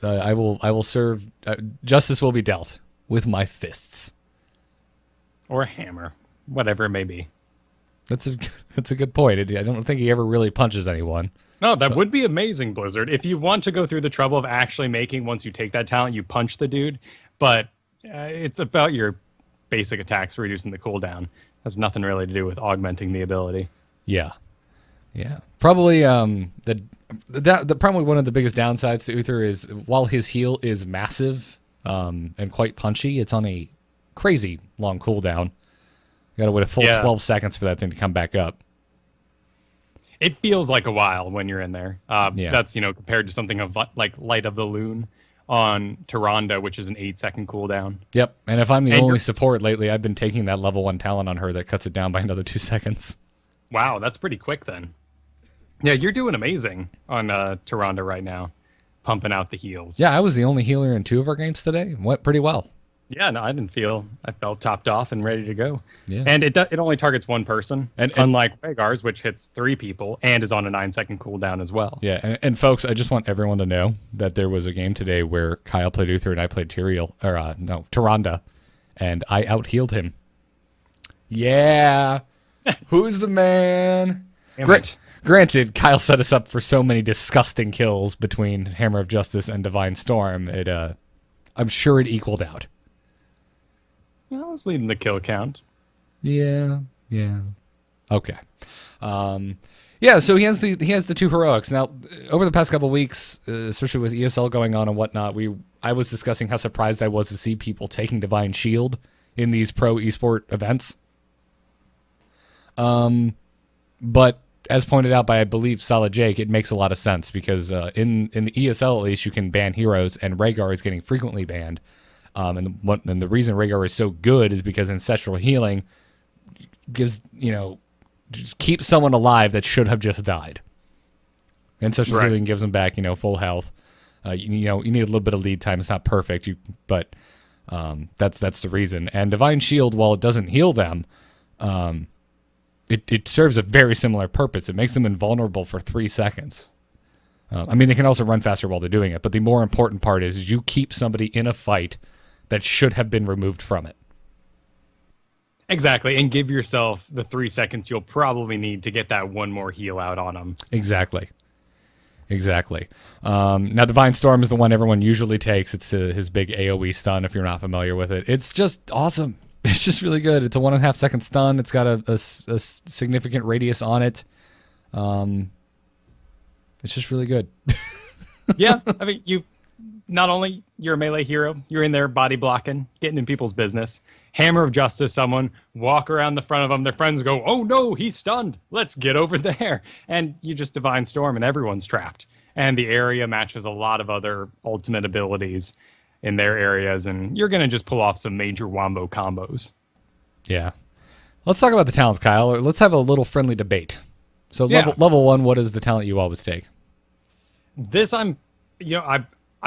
I will serve. Justice will be dealt with my fists. Or a hammer, whatever it may be. That's a good point. I don't think he ever really punches anyone. No, that would be amazing, Blizzard. If you want to go through the trouble of actually making, once you take that talent, you punch the dude. But it's about your basic attacks, reducing the cooldown. Has nothing really to do with augmenting the ability. Yeah. Probably probably one of the biggest downsides to Uther is while his heal is massive and quite punchy, it's on a crazy long cooldown. You gotta wait a full 12 seconds for that thing to come back up. It feels like a while when you're in there. Yeah. That's, compared to something of like Light of the Loon on Tyrande, which is an 8-second cooldown. Yep, and if I'm the only support lately, I've been taking that level 1 talent on her that cuts it down by another 2 seconds. Wow, that's pretty quick then. Yeah, you're doing amazing on Tyrande right now, pumping out the heals. Yeah, I was the only healer in 2 of our games today. Went pretty well. Yeah, no, I felt topped off and ready to go. Yeah. And it only targets one person, and unlike Rhaegar's, which hits 3 people and is on a 9-second cooldown as well. Yeah, and folks, I just want everyone to know that there was a game today where Kyle played Uther and I played Tyrande, and I out-healed him. Yeah. Who's the man? Granted, Kyle set us up for so many disgusting kills between Hammer of Justice and Divine Storm. I'm sure it equaled out. I was leading the kill count. Yeah. Okay. So he has the 2 heroics. Now, over the past couple of weeks, especially with ESL going on and whatnot, I was discussing how surprised I was to see people taking Divine Shield in these pro esport events. But as pointed out by, I believe, Solid Jake, it makes a lot of sense because in the ESL, at least, you can ban heroes, and Rhaegar is getting frequently banned. And the reason Rhaegar is so good is because Ancestral Healing gives, just keeps someone alive that should have just died. Ancestral Healing gives them back, full health. You need a little bit of lead time. It's not perfect, but that's the reason. And Divine Shield, while it doesn't heal them, it serves a very similar purpose. It makes them invulnerable for 3 seconds. They can also run faster while they're doing it, but the more important part is you keep somebody in a fight that should have been removed from it. Exactly, and give yourself the 3 seconds you'll probably need to get that one more heal out on them. Exactly. Now, Divine Storm is the one everyone usually takes. It's his big AoE stun, if you're not familiar with it. It's just awesome. It's just really good. It's a 1.5 second stun. It's got a significant radius on it. It's just really good. Yeah, you not only you're a melee hero, you're in there body blocking, getting in people's business. Hammer of Justice, someone walk around the front of them. Their friends go, "Oh no, he's stunned. Let's get over there." And you just Divine Storm, and everyone's trapped. And the area matches a lot of other ultimate abilities in their areas, and you're gonna just pull off some major wombo combos. Yeah. Let's talk about the talents, Kyle. Let's have a little friendly debate. So Yeah. level 1, what is the talent you always take? This I'm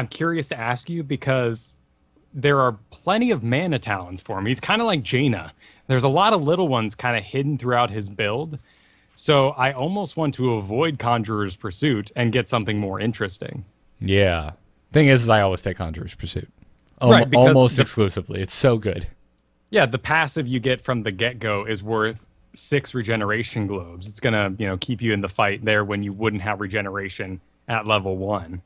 curious to ask you because there are plenty of mana talents for him. He's kind of like Jaina. There's a lot of little ones kind of hidden throughout his build. So I almost want to avoid Conjurer's Pursuit and get something more interesting. Yeah. Thing is I always take Conjurer's Pursuit. Right, because Almost exclusively. It's so good. Yeah, the passive you get from the get-go is worth 6 regeneration globes. It's gonna, keep you in the fight there when you wouldn't have regeneration at level 1.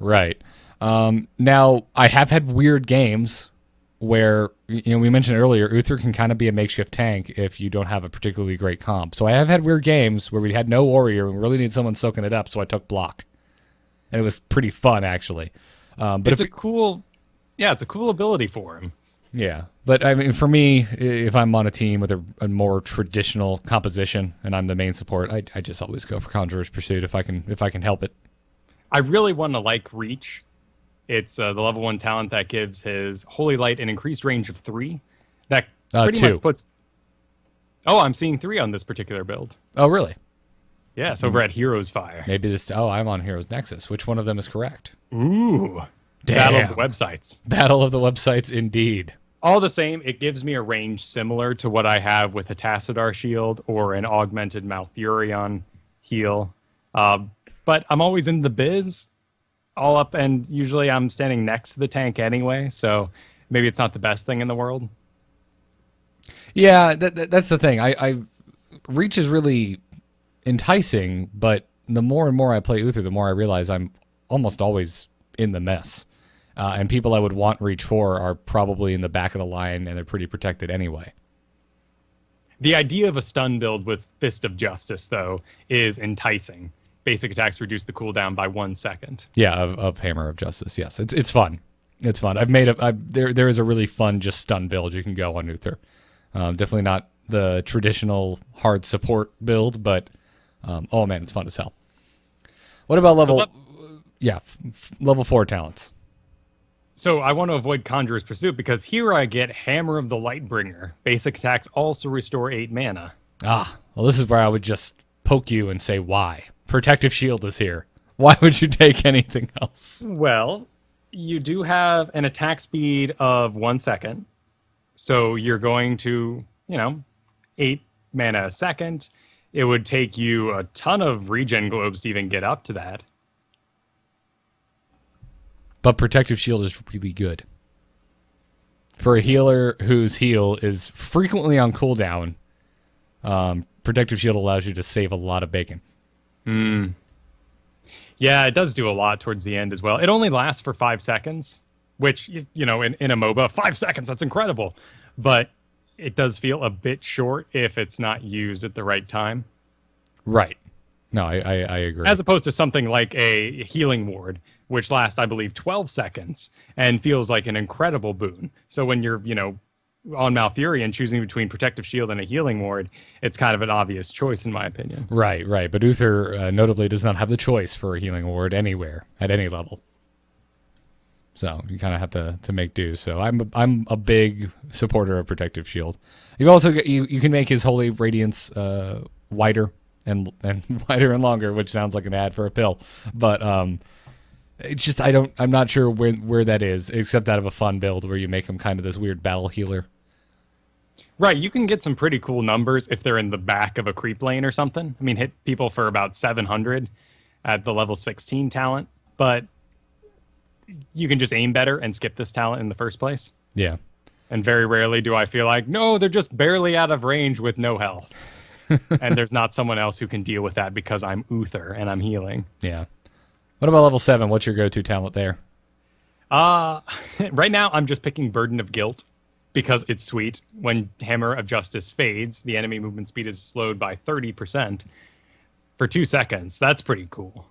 Right. Now, I have had weird games where, we mentioned earlier, Uther can kind of be a makeshift tank if you don't have a particularly great comp. So I have had weird games where we had no warrior and we really need someone soaking it up, so I took block. And it was pretty fun, actually. But it's a cool ability for him. Yeah, but I mean, for me, if I'm on a team with a more traditional composition and I'm the main support, I just always go for Conjurer's Pursuit if I can help it. I really want to like Reach. It's the level 1 talent that gives his Holy Light an increased range of 3. That pretty 2. much puts... Oh, I'm seeing 3 on this particular build. Oh, really? Yes, over at Heroes Fire. Maybe this... Oh, I'm on Heroes Nexus. Which one of them is correct? Ooh. Damn. Battle of the websites. Battle of the websites, indeed. All the same, it gives me a range similar to what I have with a Tassadar shield or an augmented Malfurion heal. But I'm always in the biz, all up, and usually I'm standing next to the tank anyway, so maybe it's not the best thing in the world. Yeah, that's the thing. I Reach is really enticing, but the more and more I play Uther, the more I realize I'm almost always in the mess. And people I would want Reach for are probably in the back of the line, and they're pretty protected anyway. The idea of a stun build with Fist of Justice, though, is enticing. Basic attacks reduce the cooldown by 1 second. Yeah, of Hammer of Justice. Yes, it's fun. It's fun. There is a really fun just stun build you can go on Uther. Definitely not the traditional hard support build, but oh man, it's fun as hell. What about level? Level 4 talents. So I want to avoid Conjurer's Pursuit because here I get Hammer of the Lightbringer. Basic attacks also restore 8 mana. Ah, well, this is where I would just poke you and say, why? Protective Shield is here. Why would you take anything else? Well, you do have an attack speed of 1 second. So you're going to, 8 mana a second. It would take you a ton of regen globes to even get up to that. But Protective Shield is really good. For a healer whose heal is frequently on cooldown, Protective Shield allows you to save a lot of bacon. Yeah, it does do a lot towards the end as well. It only lasts for 5 seconds, which, in a MOBA, 5 seconds, that's incredible. But it does feel a bit short if it's not used at the right time. Right. No, I agree. As opposed to something like a healing ward, which lasts, I believe, 12 seconds and feels like an incredible boon. So when you're, on Malfurion choosing between Protective Shield and a healing ward, it's kind of an obvious choice, in my opinion. Right. But Uther notably does not have the choice for a healing ward anywhere at any level. So you kind of have to make do. So I'm a big supporter of Protective Shield. You've also you can make his Holy Radiance wider and wider and longer, which sounds like an ad for a pill, but it's just I'm not sure where that is, except out of a fun build where you make him kind of this weird battle healer. Right, you can get some pretty cool numbers if they're in the back of a creep lane or something. I mean, hit people for about 700 at the level 16 talent, but you can just aim better and skip this talent in the first place. Yeah. And very rarely do I feel like, no, they're just barely out of range with no health. And there's not someone else who can deal with that because I'm Uther and I'm healing. Yeah. What about level 7? What's your go-to talent there? Right now, I'm just picking Burden of Guilt because it's sweet. When Hammer of Justice fades, the enemy movement speed is slowed by 30% for 2 seconds. That's pretty cool.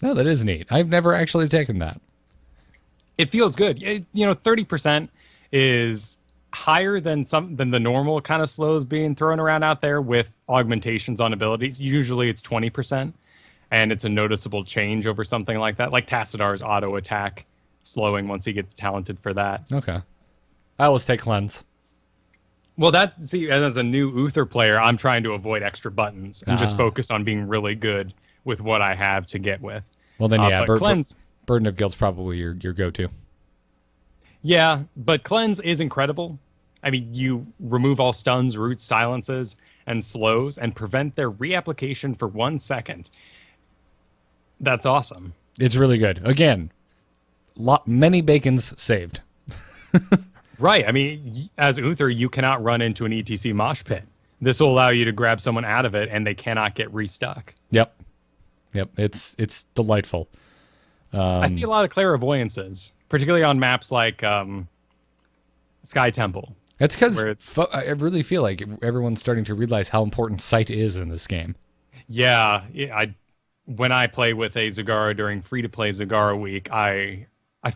No, that is neat. I've never actually taken that. It feels good. 30% is higher than the normal kind of slows being thrown around out there with augmentations on abilities. Usually it's 20%, and it's a noticeable change over something like that, like Tassadar's auto attack slowing once he gets talented for that. Okay. I always take Cleanse. Well, as a new Uther player, I'm trying to avoid extra buttons and just focus on being really good with what I have to get with. Well, then, yeah, Cleanse... Burden of Guilt's probably your go-to. Yeah, but Cleanse is incredible. I mean, you remove all stuns, roots, silences, and slows, and prevent their reapplication for 1 second. That's awesome. It's really good. Again, many bacons saved. Right. I mean, as Uther, you cannot run into an ETC mosh pit. This will allow you to grab someone out of it, and they cannot get restuck. Yep. It's delightful. I see a lot of clairvoyances, particularly on maps like Sky Temple. That's because I really feel like everyone's starting to realize how important sight is in this game. Yeah, when I play with a Zagara during free-to-play Zagara week, I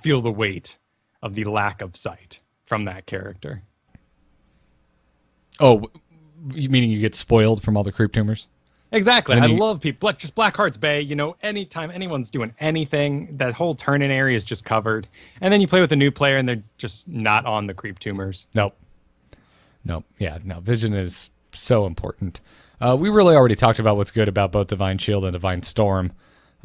feel the weight of the lack of sight from that character. Oh, meaning you get spoiled from all the creep tumors? Exactly. I love people. Just Blackheart's Bay, you know, anytime anyone's doing anything, that whole turn-in area is just covered. And then you play with a new player, and they're just not on the creep tumors. Nope. Yeah, no. Vision is so important. We really already talked about what's good about both Divine Shield and Divine Storm.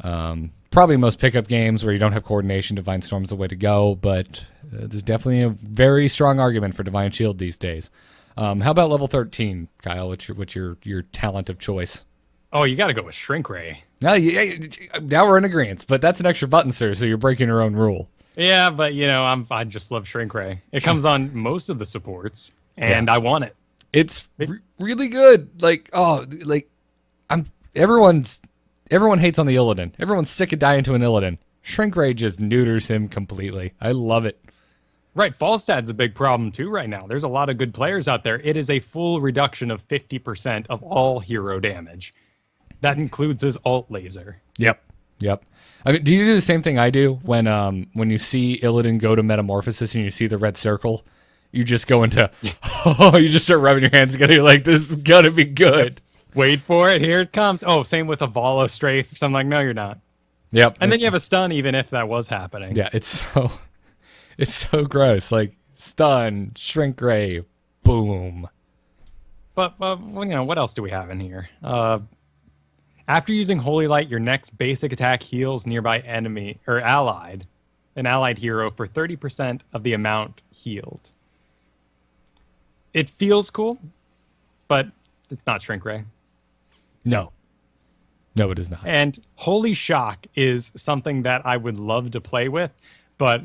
Probably most pickup games where you don't have coordination, Divine Storm is the way to go, but there's definitely a very strong argument for Divine Shield these days. How about level 13, Kyle? What's your talent of choice? Oh, you got to go with Shrink Ray. Now we're in agreement, but that's an extra button, sir, so you're breaking your own rule. Yeah, but, you know, I just love Shrink Ray. It comes on most of the supports, and I want it. It's really good. Everyone hates on the Illidan. Everyone's sick of dying to an Illidan. Shrink Ray just neuters him completely. I love it. Right, Falstad's a big problem too right now. There's a lot of good players out there. It is a full reduction of 50% of all hero damage. That includes his alt laser. Yep. I mean, do you do the same thing I do when you see Illidan go to Metamorphosis and you see the red circle? You just go into, you just start rubbing your hands together. You're like, this is going to be good. Wait for it. Here it comes. Oh, same with a Valo Strafe. So I'm like, no, you're not. Yep. And then you have a stun even if that was happening. Yeah, it's so gross. Like, stun, Shrink Ray, boom. But, you know, what else do we have in here? After using Holy Light, your next basic attack heals nearby enemy or an allied hero for 30% of the amount healed. It feels cool, but it's not Shrink Ray. No, it is not. And Holy Shock is something that I would love to play with, but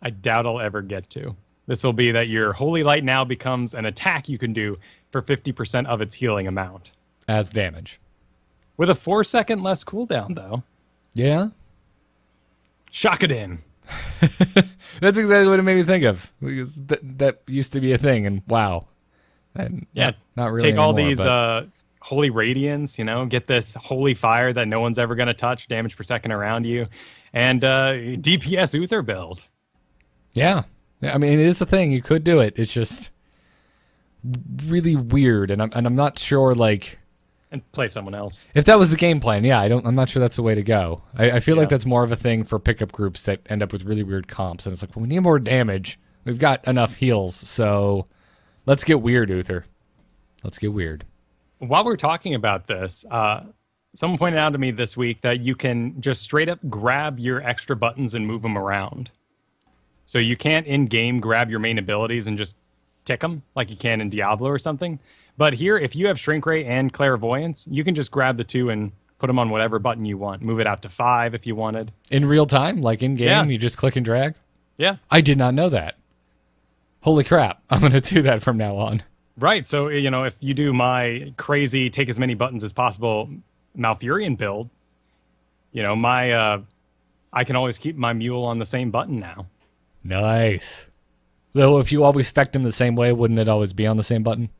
I doubt I'll ever get to. This will be that your Holy Light now becomes an attack you can do for 50% of its healing amount. As damage. With a 4-second less cooldown, though. Yeah? Shock it in. That's exactly what it made me think of. Because that used to be a thing, and wow. And yeah, not really take all anymore, these but... Holy Radiance, you know, get this Holy Fire that no one's ever going to touch, damage per second around you, and DPS Uther build. Yeah. I mean, it is a thing. You could do it. It's just really weird, and I'm not sure, like... And play someone else. If that was the game plan, yeah, I'm not sure that's the way to go. I feel like that's more of a thing for pickup groups that end up with really weird comps, and it's like, well, we need more damage. We've got enough heals, so let's get weird, Uther. Let's get weird. While we're talking about this, someone pointed out to me this week that you can just straight up grab your extra buttons and move them around. So you can't in-game grab your main abilities and just tick them like you can in Diablo or something. But here, if you have Shrink Ray and Clairvoyance, you can just grab the two and put them on whatever button you want. Move it out to 5 if you wanted. In real time? Like in-game? Yeah. You just click and drag? Yeah. I did not know that. Holy crap. I'm going to do that from now on. Right. So, you know, if you do my crazy take as many buttons as possible Malfurion build, you know, I can always keep my mule on the same button now. Nice. Though if you always spec'd him the same way, wouldn't it always be on the same button?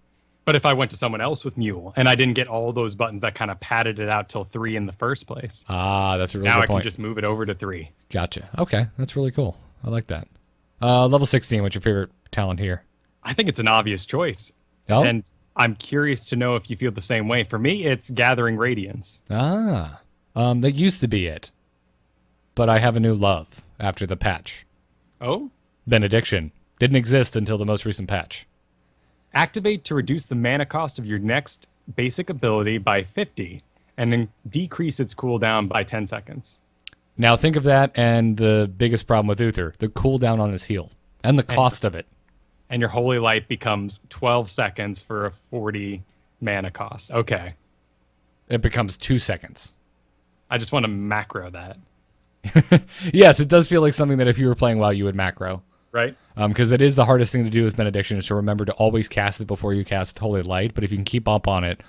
But if I went to someone else with mule and I didn't get all those buttons that kind of padded it out till 3 in the first place. Ah, that's a really now good I point. can just move it over to 3. Gotcha. Okay, that's really cool. I like that. Level 16, what's your favorite talent here? I think it's an obvious choice. Oh? And I'm curious to know if you feel the same way. For me, it's Gathering Radiance. That used to be it. But I have a new love after the patch. Oh? Benediction. Didn't exist until the most recent patch. Activate to reduce the mana cost of your next basic ability by 50 and then decrease its cooldown by 10 seconds. Now think of that and the biggest problem with Uther, the cooldown on his heal and the cost of it. and your Holy Light becomes 12 seconds for a 40 mana cost. Okay. It becomes 2 seconds. I just want to macro that. Yes, it does feel like something that if you were playing WoW, you would macro. Right? Because it is the hardest thing to do with Benediction is to remember to always cast it before you cast Holy Light. But if you can keep up on it,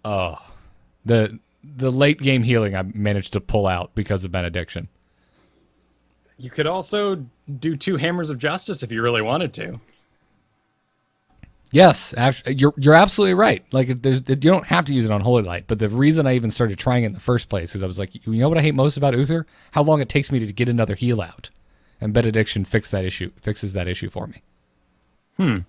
the late game healing I managed to pull out because of Benediction. You could also do 2 Hammers of Justice if you really wanted to. Yes, you're absolutely right. Like you don't have to use it on Holy Light, but the reason I even started trying it in the first place is I was like, you know what I hate most about Uther? How long it takes me to get another heal out, and Benediction fixes that issue for me.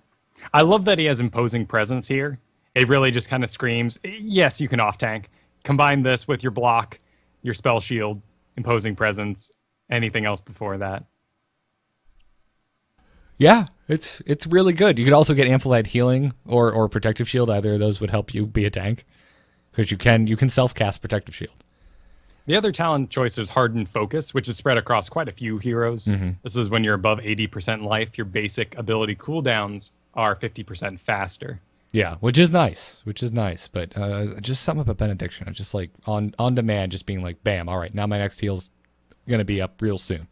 I love that he has Imposing Presence here. It really just kind of screams, yes, you can off tank. Combine this with your block, your spell shield, Imposing Presence, anything else before that. Yeah, it's really good. You could also get Amplified Healing or Protective Shield. Either of those would help you be a tank, because you can self-cast Protective Shield. The other talent choice is Hardened Focus, which is spread across quite a few heroes. This is when you're above 80% life, your basic ability cooldowns are 50% faster. Yeah, which is nice. But just something about Benediction. Just like on demand, just being like, bam, all right, now my next heal's going to be up real soon.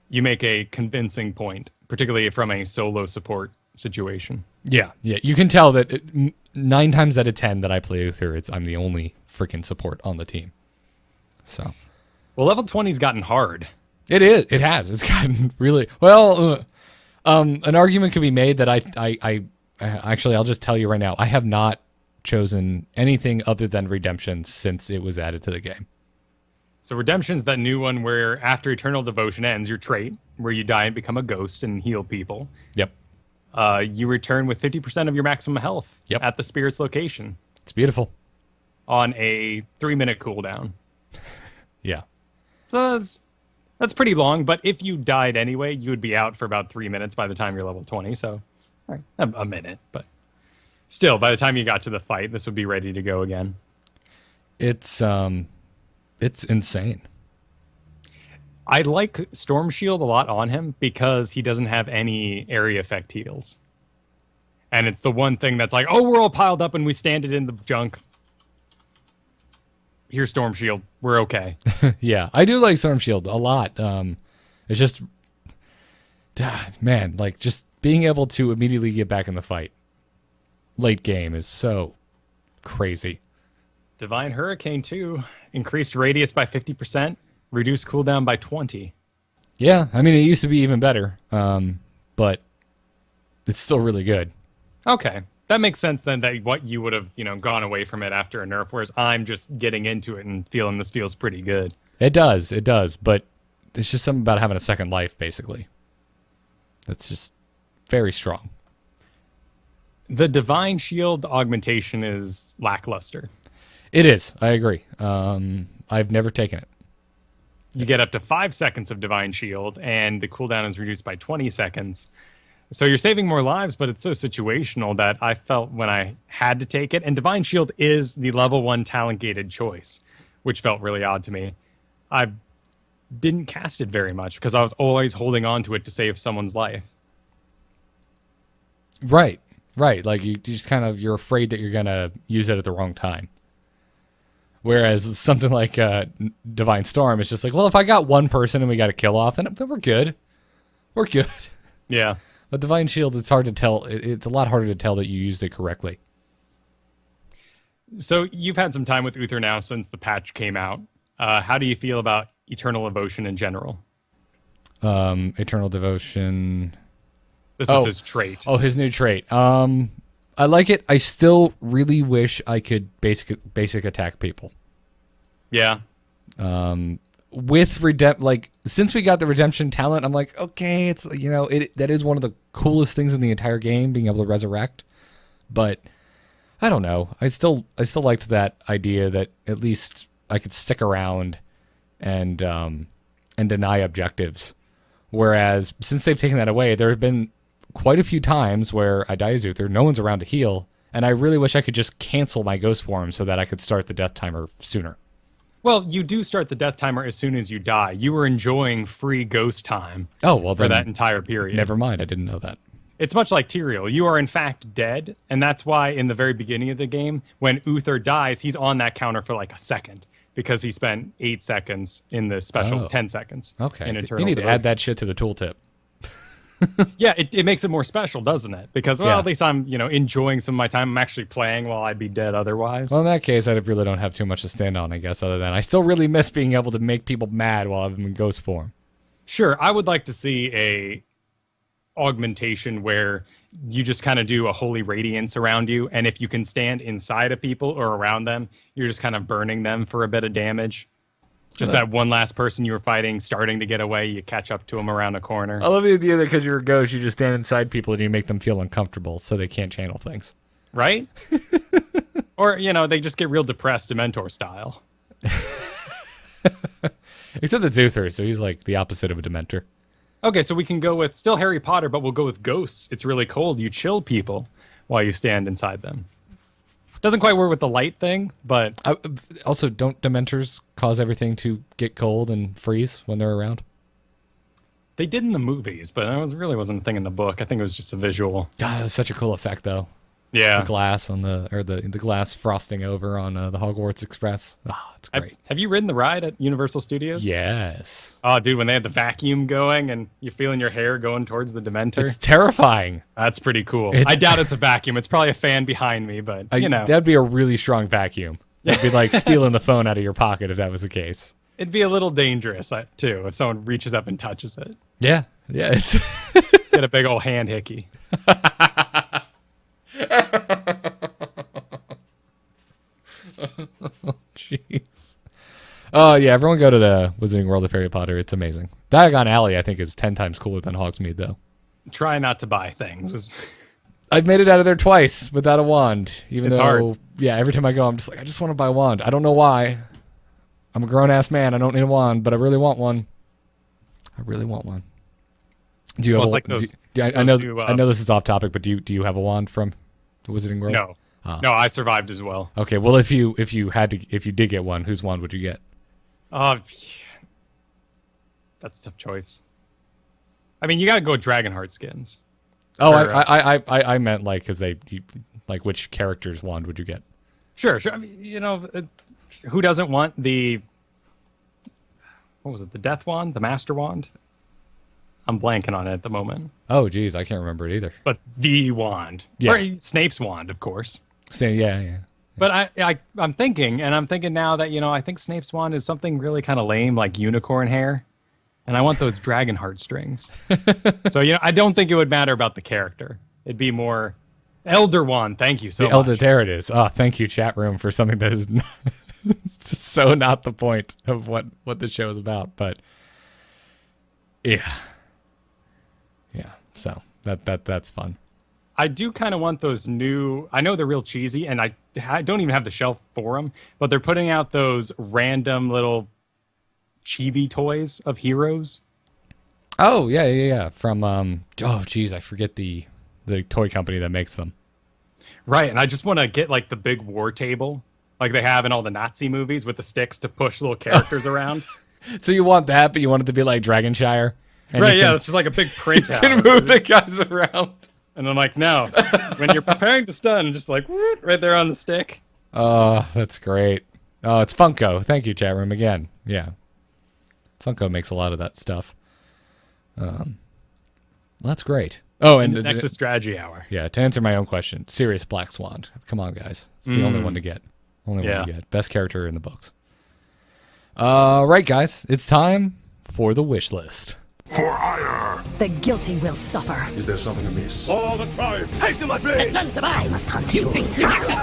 You make a convincing point, particularly from a solo support situation. Yeah. You can tell that 9 times out of 10 that I play Uther, I'm the only freaking support on the team. So, well, level 20's gotten hard. It is. It has. It's gotten really well. An argument could be made that I actually, I'll just tell you right now, I have not chosen anything other than Redemption since it was added to the game. So Redemption's that new one where after Eternal Devotion ends, your trait, where you die and become a ghost and heal people. Yep. You return with 50% of your maximum health at the spirit's location. It's beautiful. On a 3-minute cooldown. Yeah. So that's pretty long, but if you died anyway, you would be out for about 3 minutes by the time you're level 20. So, all right, a minute, but still, by the time you got to the fight, this would be ready to go again. It's insane. I like Storm Shield a lot on him because he doesn't have any area effect heals. And it's the one thing that's like, oh, we're all piled up and we stand it in the junk. Here's Storm Shield. We're okay. Yeah, I do like Storm Shield a lot. It's just, man, like just being able to immediately get back in the fight late game is so crazy. Divine Hurricane, too. Increased radius by 50%, reduced cooldown by 20. Yeah, I mean, it used to be even better, but it's still really good. Okay. That makes sense, then, that what you would have, gone away from it after a nerf, whereas I'm just getting into it and feeling this feels pretty good. It does, but there's just something about having a second life, basically. That's just very strong. The Divine Shield augmentation is lackluster. It is. I agree. I've never taken it. You get up to 5 seconds of Divine Shield, and the cooldown is reduced by 20 seconds. So you're saving more lives, but it's so situational that I felt when I had to take it. And Divine Shield is the level 1 talent gated choice, which felt really odd to me. I didn't cast it very much because I was always holding on to it to save someone's life. Right. Like you just you're afraid that you're going to use it at the wrong time. Whereas something like Divine Storm is just like, well, if I got one person and we got a kill off, then we're good. We're good. Yeah. But Divine Shield, it's hard to tell. It's a lot harder to tell that you used it correctly. So you've had some time with Uther now since the patch came out. How do you feel about Eternal Devotion in general? Eternal Devotion. This is his trait. Oh, his new trait. I like it. I still really wish I could basic attack people. Yeah. With since we got the redemption talent, I'm like, okay, it's that is one of the coolest things in the entire game, being able to resurrect. But I don't know. I still liked that idea that at least I could stick around and deny objectives. Whereas since they've taken that away, there have been quite a few times where I die as Uther, no one's around to heal, and I really wish I could just cancel my ghost form so that I could start the death timer sooner. Well, you do start the death timer as soon as you die. You were enjoying free ghost time. Oh, well, for that entire period. Never mind, I didn't know that. It's much like Tyrael. You are in fact dead, and that's why in the very beginning of the game, when Uther dies, he's on that counter for like a second because he spent 8 seconds in the special 10 seconds. Okay. In You Eternal need to Devotion. add that shit to the tooltip. Yeah, it makes it more special, doesn't it? Because, well, Yeah. at least I'm, enjoying some of my time. I'm actually playing while I'd be dead otherwise. Well, in that case, I really don't have too much to stand on, I guess, other than I still really miss being able to make people mad while I'm in ghost form. Sure, I would like to see a augmentation where you just kind of do a holy radiance around you, and if you can stand inside of people or around them, you're just kind of burning them for a bit of damage. Just that one last person you were fighting starting to get away, you catch up to them around a corner. I love the idea that because you're a ghost, you just stand inside people and you make them feel uncomfortable so they can't channel things. Right? Or, they just get real depressed Dementor style. Except it's Uther, so he's like the opposite of a Dementor. Okay, so we can go with still Harry Potter, but we'll go with ghosts. It's really cold. You chill people while you stand inside them. Doesn't quite work with the light thing, but... Also, don't Dementors cause everything to get cold and freeze when they're around? They did in the movies, but it really wasn't a thing in the book. I think it was just a visual. God, it was such a cool effect, though. Yeah. The glass on the glass frosting over on the Hogwarts Express. Oh, it's great. Have you ridden the ride at Universal Studios? Yes. Oh, dude, when they had the vacuum going and you're feeling your hair going towards the Dementor. It's terrifying. That's pretty cool. It's- I doubt it's a vacuum. It's probably a fan behind me, but, That'd be a really strong vacuum. It'd be like stealing the phone out of your pocket if that was the case. It'd be a little dangerous, too, if someone reaches up and touches it. Yeah. It's... Get a big old hand hickey. Jeez. Oh, yeah, everyone go to the Wizarding World of Harry Potter. It's amazing. Diagon Alley, I think, is 10 times cooler than Hogsmeade, though. Try not to buy things. I've made it out of there twice without a wand, even It's though, hard. yeah, every time I go, I'm just like, I just want to buy a wand. I don't know why. I'm a grown-ass man. I don't need a wand, but I really want one. I really want one. Do you have Well, it's a, like those- I know those new, I know this is off topic, but do you have a wand from the Wizarding World? No. Oh. No, I survived as well. Okay, well if you did get one, whose wand would you get? That's a tough choice. I mean, you gotta go with Dragonheart skins. Oh, Or, I meant like because like which character's wand would you get? Sure. I mean, who doesn't want the... What was it? The Death Wand? The Master Wand? I'm blanking on it at the moment. Oh, geez, I can't remember it either. But the wand. Yeah. Or Snape's wand, of course. So, yeah. But I'm thinking now that, I think Snape's wand is something really kind of lame, like unicorn hair. And I want those dragon heart strings. So, I don't think it would matter about the character. It'd be more Elder Wand. Thank you so The Elder, much. there it is. Oh, thank you, chat room, for something that is not, so not the point of what the show is about. But yeah. So that's fun. I do kind of want those new... I know they're real cheesy, and I don't even have the shelf for them, but they're putting out those random little chibi toys of heroes. Oh, yeah. From geez, I forget the toy company that makes them. Right, and I just want to get like the big war table, like they have in all the Nazi movies with the sticks to push little characters around. So you want that, but you want it to be like Dragonshire? And Right, you yeah, can- it's just like a big printout. can move the guys around. And I'm like, no. When you're preparing to stun, just like whoop, right there on the stick. Oh, that's great. Oh, it's Funko. Thank you, chat room, again. Yeah. Funko makes a lot of that stuff. That's great. Oh, and Nexus Strategy Hour. yeah, to answer my own question, Sirius Black Swan. Come on, guys. It's the only one to get. Only one to get. Best character in the books. Right, guys. It's time for the wish list. For ire! The guilty will suffer. Is there something amiss? All the time! Hasten my blade! None survive. Must hunt you face to Nexus.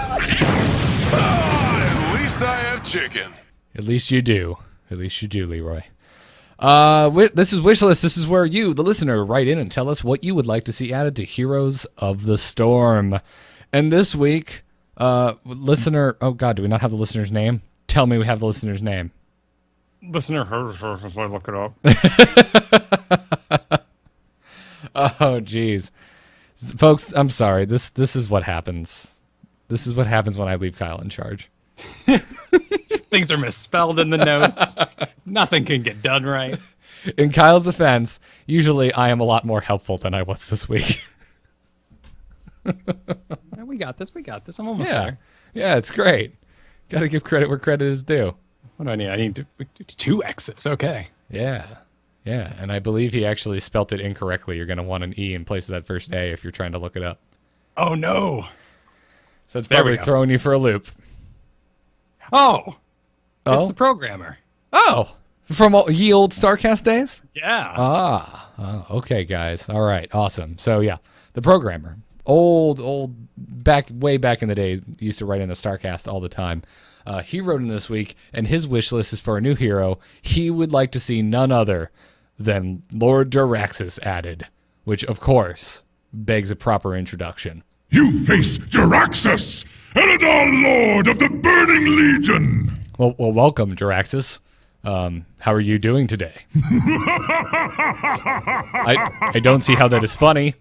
At least I have chicken. At least you do. At least you do, Leroy. This is Wishlist. This is where you, the listener, write in and tell us what you would like to see added to Heroes of the Storm. And this week, listener... Oh, God, do we not have the listener's name? Tell me we have the listener's name. Listener, if I look it up. Oh, jeez. Folks, I'm sorry. This is what happens. This is what happens when I leave Kyle in charge. Things are misspelled in the notes. Nothing can get done right. In Kyle's defense, usually I am a lot more helpful than I was this week. We got this. I'm almost Yeah. there. Yeah, it's great. Got to give credit where credit is due. What do I need? I need 2 X's. Okay. Yeah. Yeah, and I believe he actually spelt it incorrectly. You're going to want an E in place of that first A if you're trying to look it up. Oh, no. So it's There we probably go. throwing you for a loop. Oh. Oh? It's the programmer. Oh, from ye old StarCast days? Yeah. Oh, okay, guys. All right, awesome. So, yeah, the programmer. Old, way back in the days, used to write in the StarCast all the time. He wrote in this week, and his wish list is for a new hero. He would like to see none other than Lord Jaraxxus added, which, of course, begs a proper introduction. You face Jaraxxus, Eladar Lord of the Burning Legion! Well, welcome, Jaraxxus. How are you doing today? I don't see how that is funny.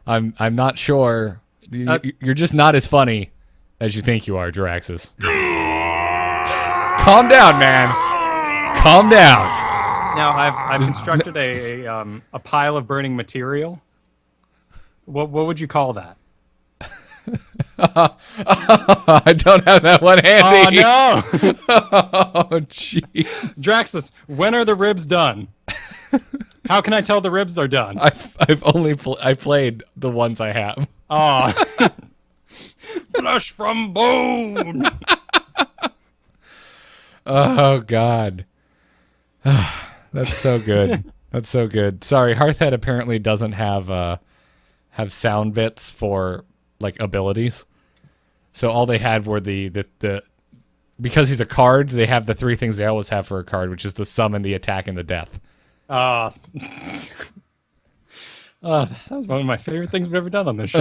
I'm not sure. You're just not as funny as you think you are, Jaraxxus. Calm down, man. Calm down. Now, I've constructed a pile of burning material. What would you call that? I don't have that one handy. Oh, no! Oh, jeez. Draxus, when are the ribs done? How can I tell the ribs are done? I've only I played the ones I have. Oh. Flesh from bone! Oh, God. That's so good. That's so good. Sorry, Hearthhead apparently doesn't have sound bits for like abilities. So all they had were the because he's a card, they have the 3 things they always have for a card, which is the summon, the attack, and the death. That was one of my favorite things we've ever done on this show.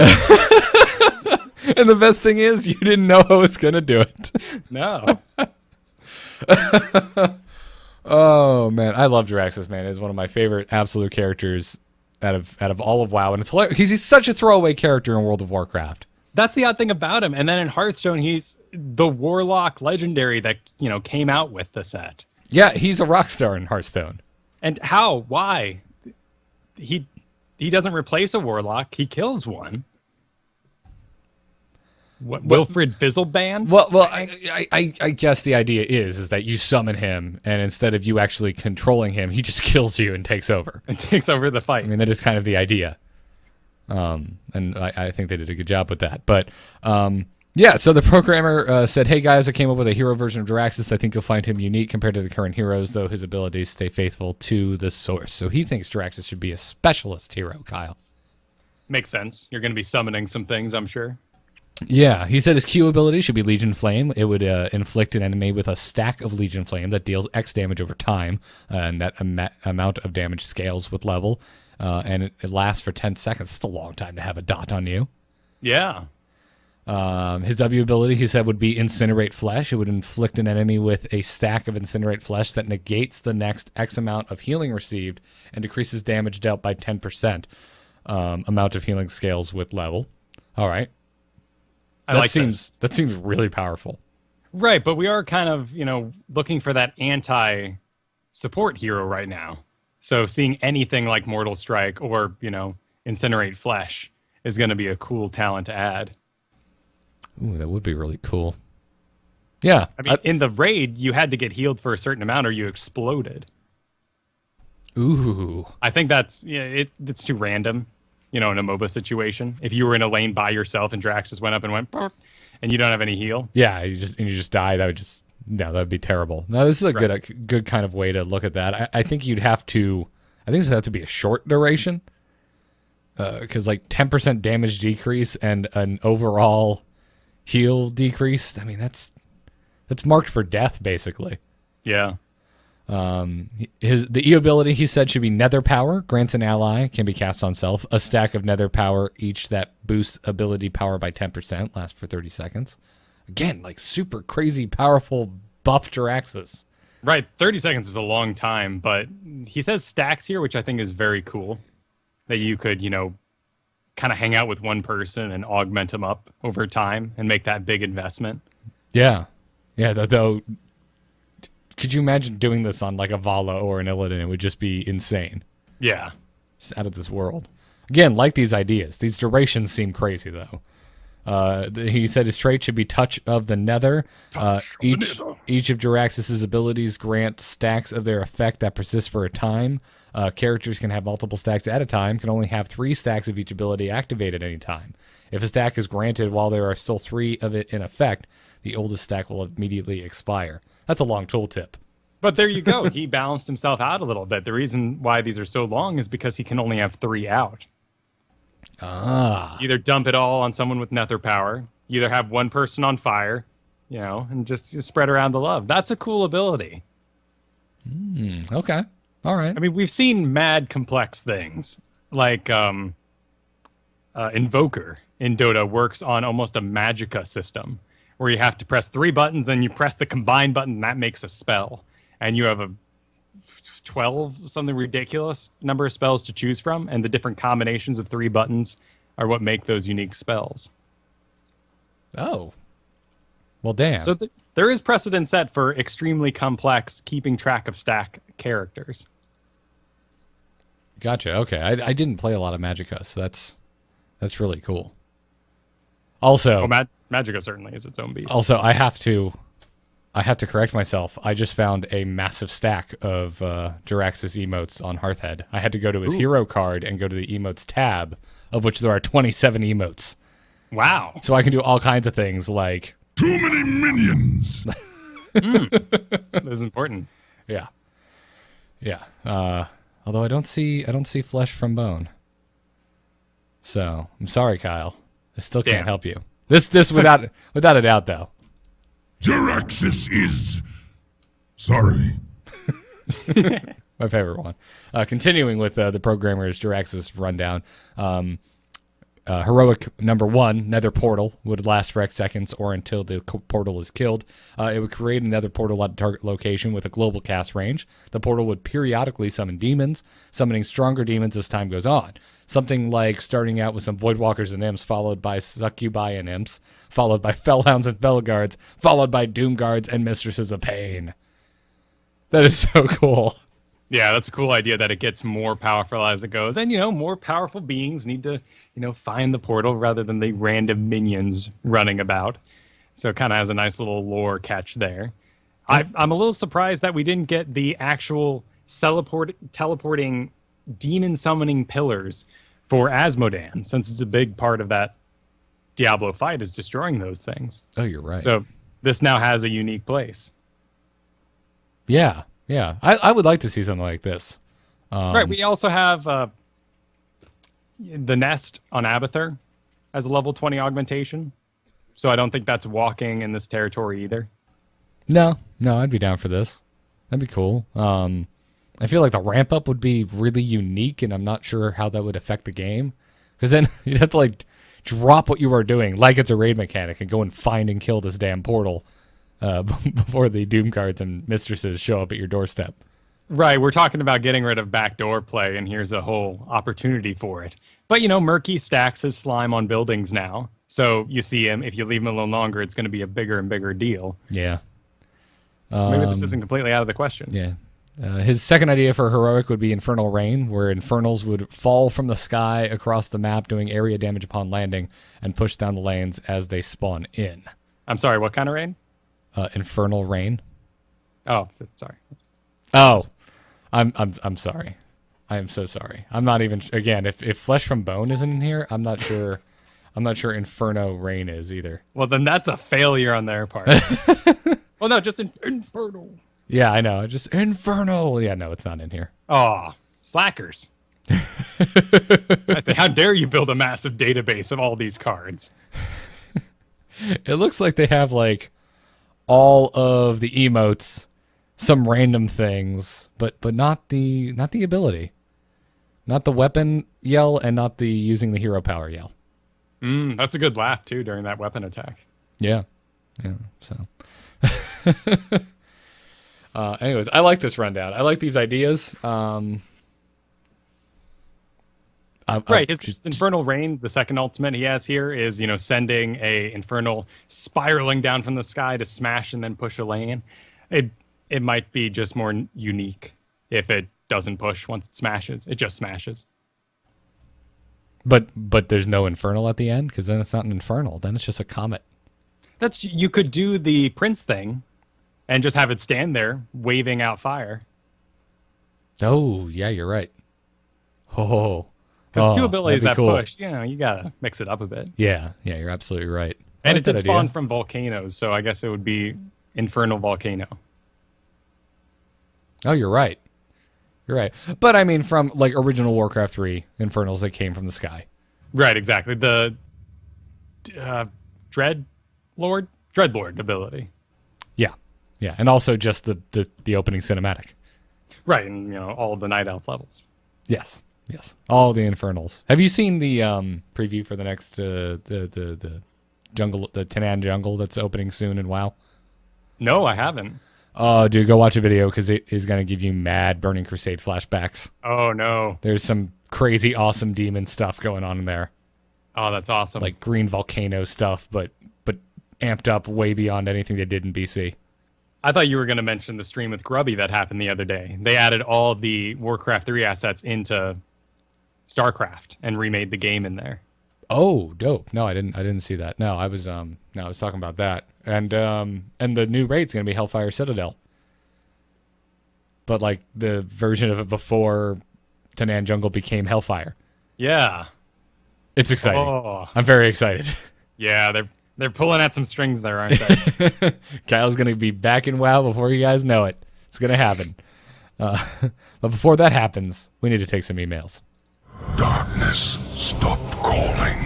And the best thing is, you didn't know I was gonna do it. No. Oh man, I love Jaraxxus, man. He's one of my favorite absolute characters out of all of WoW, and it's hilarious. He's such a throwaway character in World of Warcraft. That's the odd thing about him. And then in Hearthstone, he's the Warlock legendary that, came out with the set. Yeah, he's a rock star in Hearthstone. And how? Why? He doesn't replace a Warlock. He kills one. What, Wilfred Fizzleband? Well, I guess the idea is that you summon him, and instead of you actually controlling him, he just kills you and takes over. And takes over the fight. I mean, that is kind of the idea. And I think they did a good job with that. But yeah, so the programmer said, "Hey guys, I came up with a hero version of Jaraxxus. I think you'll find him unique compared to the current heroes, though his abilities stay faithful to the source." So he thinks Jaraxxus should be a specialist hero, Kyle. Makes sense. You're going to be summoning some things, I'm sure. Yeah, he said his Q ability should be Legion Flame. It would inflict an enemy with a stack of Legion Flame that deals X damage over time, and that amount of damage scales with level, and it lasts for 10 seconds. That's a long time to have a dot on you. Yeah. His W ability, he said, would be Incinerate Flesh. It would inflict an enemy with a stack of Incinerate Flesh that negates the next X amount of healing received and decreases damage dealt by 10%. Amount of healing scales with level. All right. That seems really powerful. Right, but we are kind of, looking for that anti-support hero right now. So seeing anything like Mortal Strike or, Incinerate Flesh is going to be a cool talent to add. Ooh, that would be really cool. Yeah. I mean, in the raid, you had to get healed for a certain amount or you exploded. Ooh. I think that's, it's too random, in a MOBA situation. If you were in a lane by yourself and Draxus went up and went, "Burp," and you don't have any heal. Yeah, you just die. That'd be terrible. No, this is a good kind of way to look at that. I think this would have to be a short duration. Because like 10% damage decrease and an overall heal decrease. I mean, that's marked for death, basically. Yeah. The E ability, he said, should be Nether Power. Grants an ally, can be cast on self. A stack of Nether Power each that boosts ability power by 10%. Lasts for 30 seconds. Again, like super crazy powerful buff Jaraxxus. Right. 30 seconds is a long time, but he says stacks here, which I think is very cool. That you could, kind of hang out with one person and augment them up over time and make that big investment. Yeah. Yeah, though, could you imagine doing this on like a Vala or an Illidan? It would just be insane. Yeah. Just out of this world. Again, like these ideas. These durations seem crazy, though. He said his trait should be Touch of the Nether. Each of Jaraxxus' abilities grant stacks of their effect that persist for a time. Characters can have multiple stacks at a time, can only have 3 stacks of each ability activated at any time. If a stack is granted while there are still 3 of it in effect, the oldest stack will immediately expire. That's a long tooltip. But there you go. He balanced himself out a little bit. The reason why these are so long is because he can only have 3 out. Either dump it all on someone with nether power, either have one person on fire, and just spread around the love. That's a cool ability. Okay. All right. I mean, we've seen mad complex things, like Invoker in Dota works on almost a Magicka system, where you have to press 3 buttons, then you press the combine button, and that makes a spell. And you have a 12, something ridiculous number of spells to choose from, and the different combinations of 3 buttons are what make those unique spells. Oh. Well, damn. So there is precedent set for extremely complex, keeping track of stack characters. Gotcha. Okay. I didn't play a lot of Magicka, so that's really cool. Also, Magicka certainly is its own beast. Also, I have to correct myself. I just found a massive stack of Jaraxxus emotes on Hearthhead. I had to go to his hero card and go to the emotes tab, of which there are 27 emotes. Wow. So I can do all kinds of things like... Too many minions! That is important. Yeah. Yeah. Although I don't see flesh from bone. So, I'm sorry, Kyle. I still can't help you. This without a doubt, though. Jaraxxus is... sorry. My favorite one. Continuing with the programmer's Jaraxxus rundown. Heroic number 1, Nether Portal, would last for X seconds or until the portal is killed. It would create a Nether Portal at a target location with a global cast range. The portal would periodically summon demons, summoning stronger demons as time goes on. Something like starting out with some Voidwalkers and Imps, followed by Succubi and Imps, followed by Fellhounds and Felguards, followed by Doomguards and Mistresses of Pain. That is so cool. Yeah, that's a cool idea that it gets more powerful as it goes. And, more powerful beings need to, find the portal rather than the random minions running about. So it kind of has a nice little lore catch there. I'm a little surprised that we didn't get the actual teleporting demon summoning pillars for Asmodan, since it's a big part of that Diablo fight is destroying those things. Oh, you're right. So this now has a unique place. Yeah. Yeah, I would like to see something like this. Right, we also have the Nest on Abathur as a level 20 augmentation. So I don't think that's walking in this territory either. No, I'd be down for this. That'd be cool. I feel like the ramp up would be really unique, and I'm not sure how that would affect the game. Because then you'd have to drop what you are doing like it's a raid mechanic and go and find and kill this damn portal. Before the Doom Guards and Mistresses show up at your doorstep. Right, we're talking about getting rid of backdoor play, and here's a whole opportunity for it. But, Murky stacks his slime on buildings now. So you see him, if you leave him a little longer, it's going to be a bigger and bigger deal. Yeah. So maybe this isn't completely out of the question. Yeah. His second idea for Heroic would be Infernal Rain, where Infernals would fall from the sky across the map, doing area damage upon landing, and push down the lanes as they spawn in. I'm sorry, what kind of rain? Infernal Rain. Oh, sorry. Oh, I'm sorry. I am so sorry. I'm not even, again, if Flesh from Bone isn't in here, I'm not sure Inferno Rain is either. Well, then that's a failure on their part. Well, no, just Inferno. Yeah, I know. Just Inferno. Yeah, no, it's not in here. Oh, slackers. I say, how dare you build a massive database of all these cards? It looks like they have all of the emotes, some random things, but not the ability, not the weapon yell, and not the using the hero power yell. That's a good laugh too during that weapon attack. Yeah. So, anyways, I like this rundown. I like these ideas. Right, his Infernal Rain, the second ultimate he has here, is sending a Infernal spiraling down from the sky to smash and then push a lane. It might be just more unique if it doesn't push once it smashes. It just smashes. But there's no infernal at the end, because then it's not an infernal. Then it's just a comet. You could do the Prince thing and just have it stand there waving out fire. Oh, yeah, you're right. Oh. Because two abilities that'd that be cool. push, you gotta mix it up a bit. Yeah, you're absolutely right. And I it like did that spawn idea. from volcanoes, so I guess it would be Infernal Volcano. Oh, you're right. You're right. But I mean, from like original Warcraft 3 infernals that came from the sky. Right, exactly. The Dreadlord ability. Yeah. Yeah. And also just the opening cinematic. Right, and all of the Night Elf levels. Yes. Yes. All the infernals. Have you seen the preview for the next the jungle, the Tanan jungle that's opening soon in WoW? No, I haven't. Oh, dude, go watch a video because it is going to give you mad Burning Crusade flashbacks. Oh, no. There's some crazy, awesome demon stuff going on in there. Oh, that's awesome. Like green volcano stuff, but amped up way beyond anything they did in BC. I thought you were going to mention the stream with Grubby that happened the other day. They added all the Warcraft 3 assets into StarCraft and remade the game in there. Oh, dope. No, I didn't see that. No, I was talking about that. And the new raid's going to be Hellfire Citadel. But like the version of it before Tanan Jungle became Hellfire. Yeah. It's exciting. Oh. I'm very excited. Yeah, they're pulling at some strings there, aren't they? Kyle's going to be back in WoW before you guys know it. It's going to happen. But before that happens, we need to take some emails. Darkness stopped calling.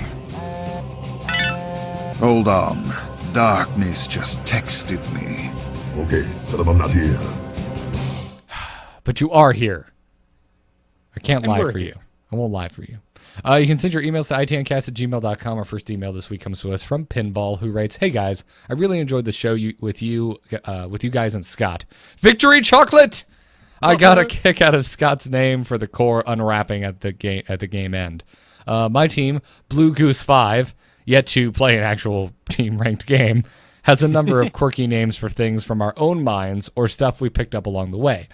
Hold on. Darkness just texted me. Okay, tell them I'm not here. But you are here. I can't And lie we're for here. you. I won't lie for you. You can send your emails to itncast@gmail.com. Our first email this week comes to us from Pinball, who writes, "Hey guys, I really enjoyed the show with you guys and Scott. Victory chocolate! I got a kick out of Scott's name for the core unwrapping at the game end. My team, Blue Goose 5, yet to play an actual team ranked game, has a number of quirky names for things from our own minds or stuff we picked up along the way.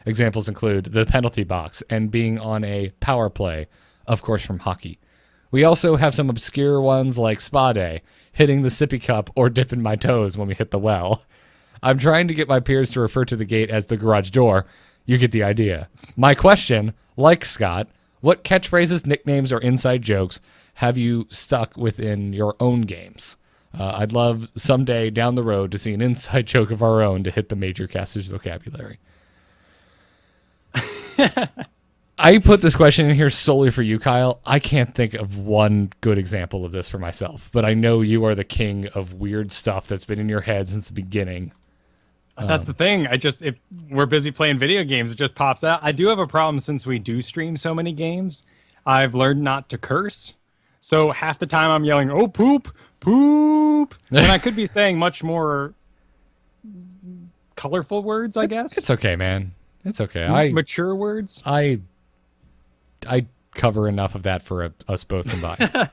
Examples include the penalty box and being on a power play, of course from hockey. We also have some obscure ones like Spa Day, hitting the sippy cup, or dipping my toes when we hit the well. I'm trying to get my peers to refer to the gate as the garage door. You get the idea. My question, like Scott, what catchphrases, nicknames, or inside jokes have you stuck within your own games? I'd love someday down the road to see an inside joke of our own to hit the major caster's vocabulary." I put this question in here solely for you, Kyle. I can't think of one good example of this for myself, but I know you are the king of weird stuff that's been in your head since the beginning. That's the thing. If we're busy playing video games, it just pops out. I do have a problem since we do stream so many games. I've learned not to curse. So half the time I'm yelling, "Oh, poop, poop." And I could be saying much more colorful words, I guess. It's okay, man. It's okay. Mature words. I cover enough of that for us both combined.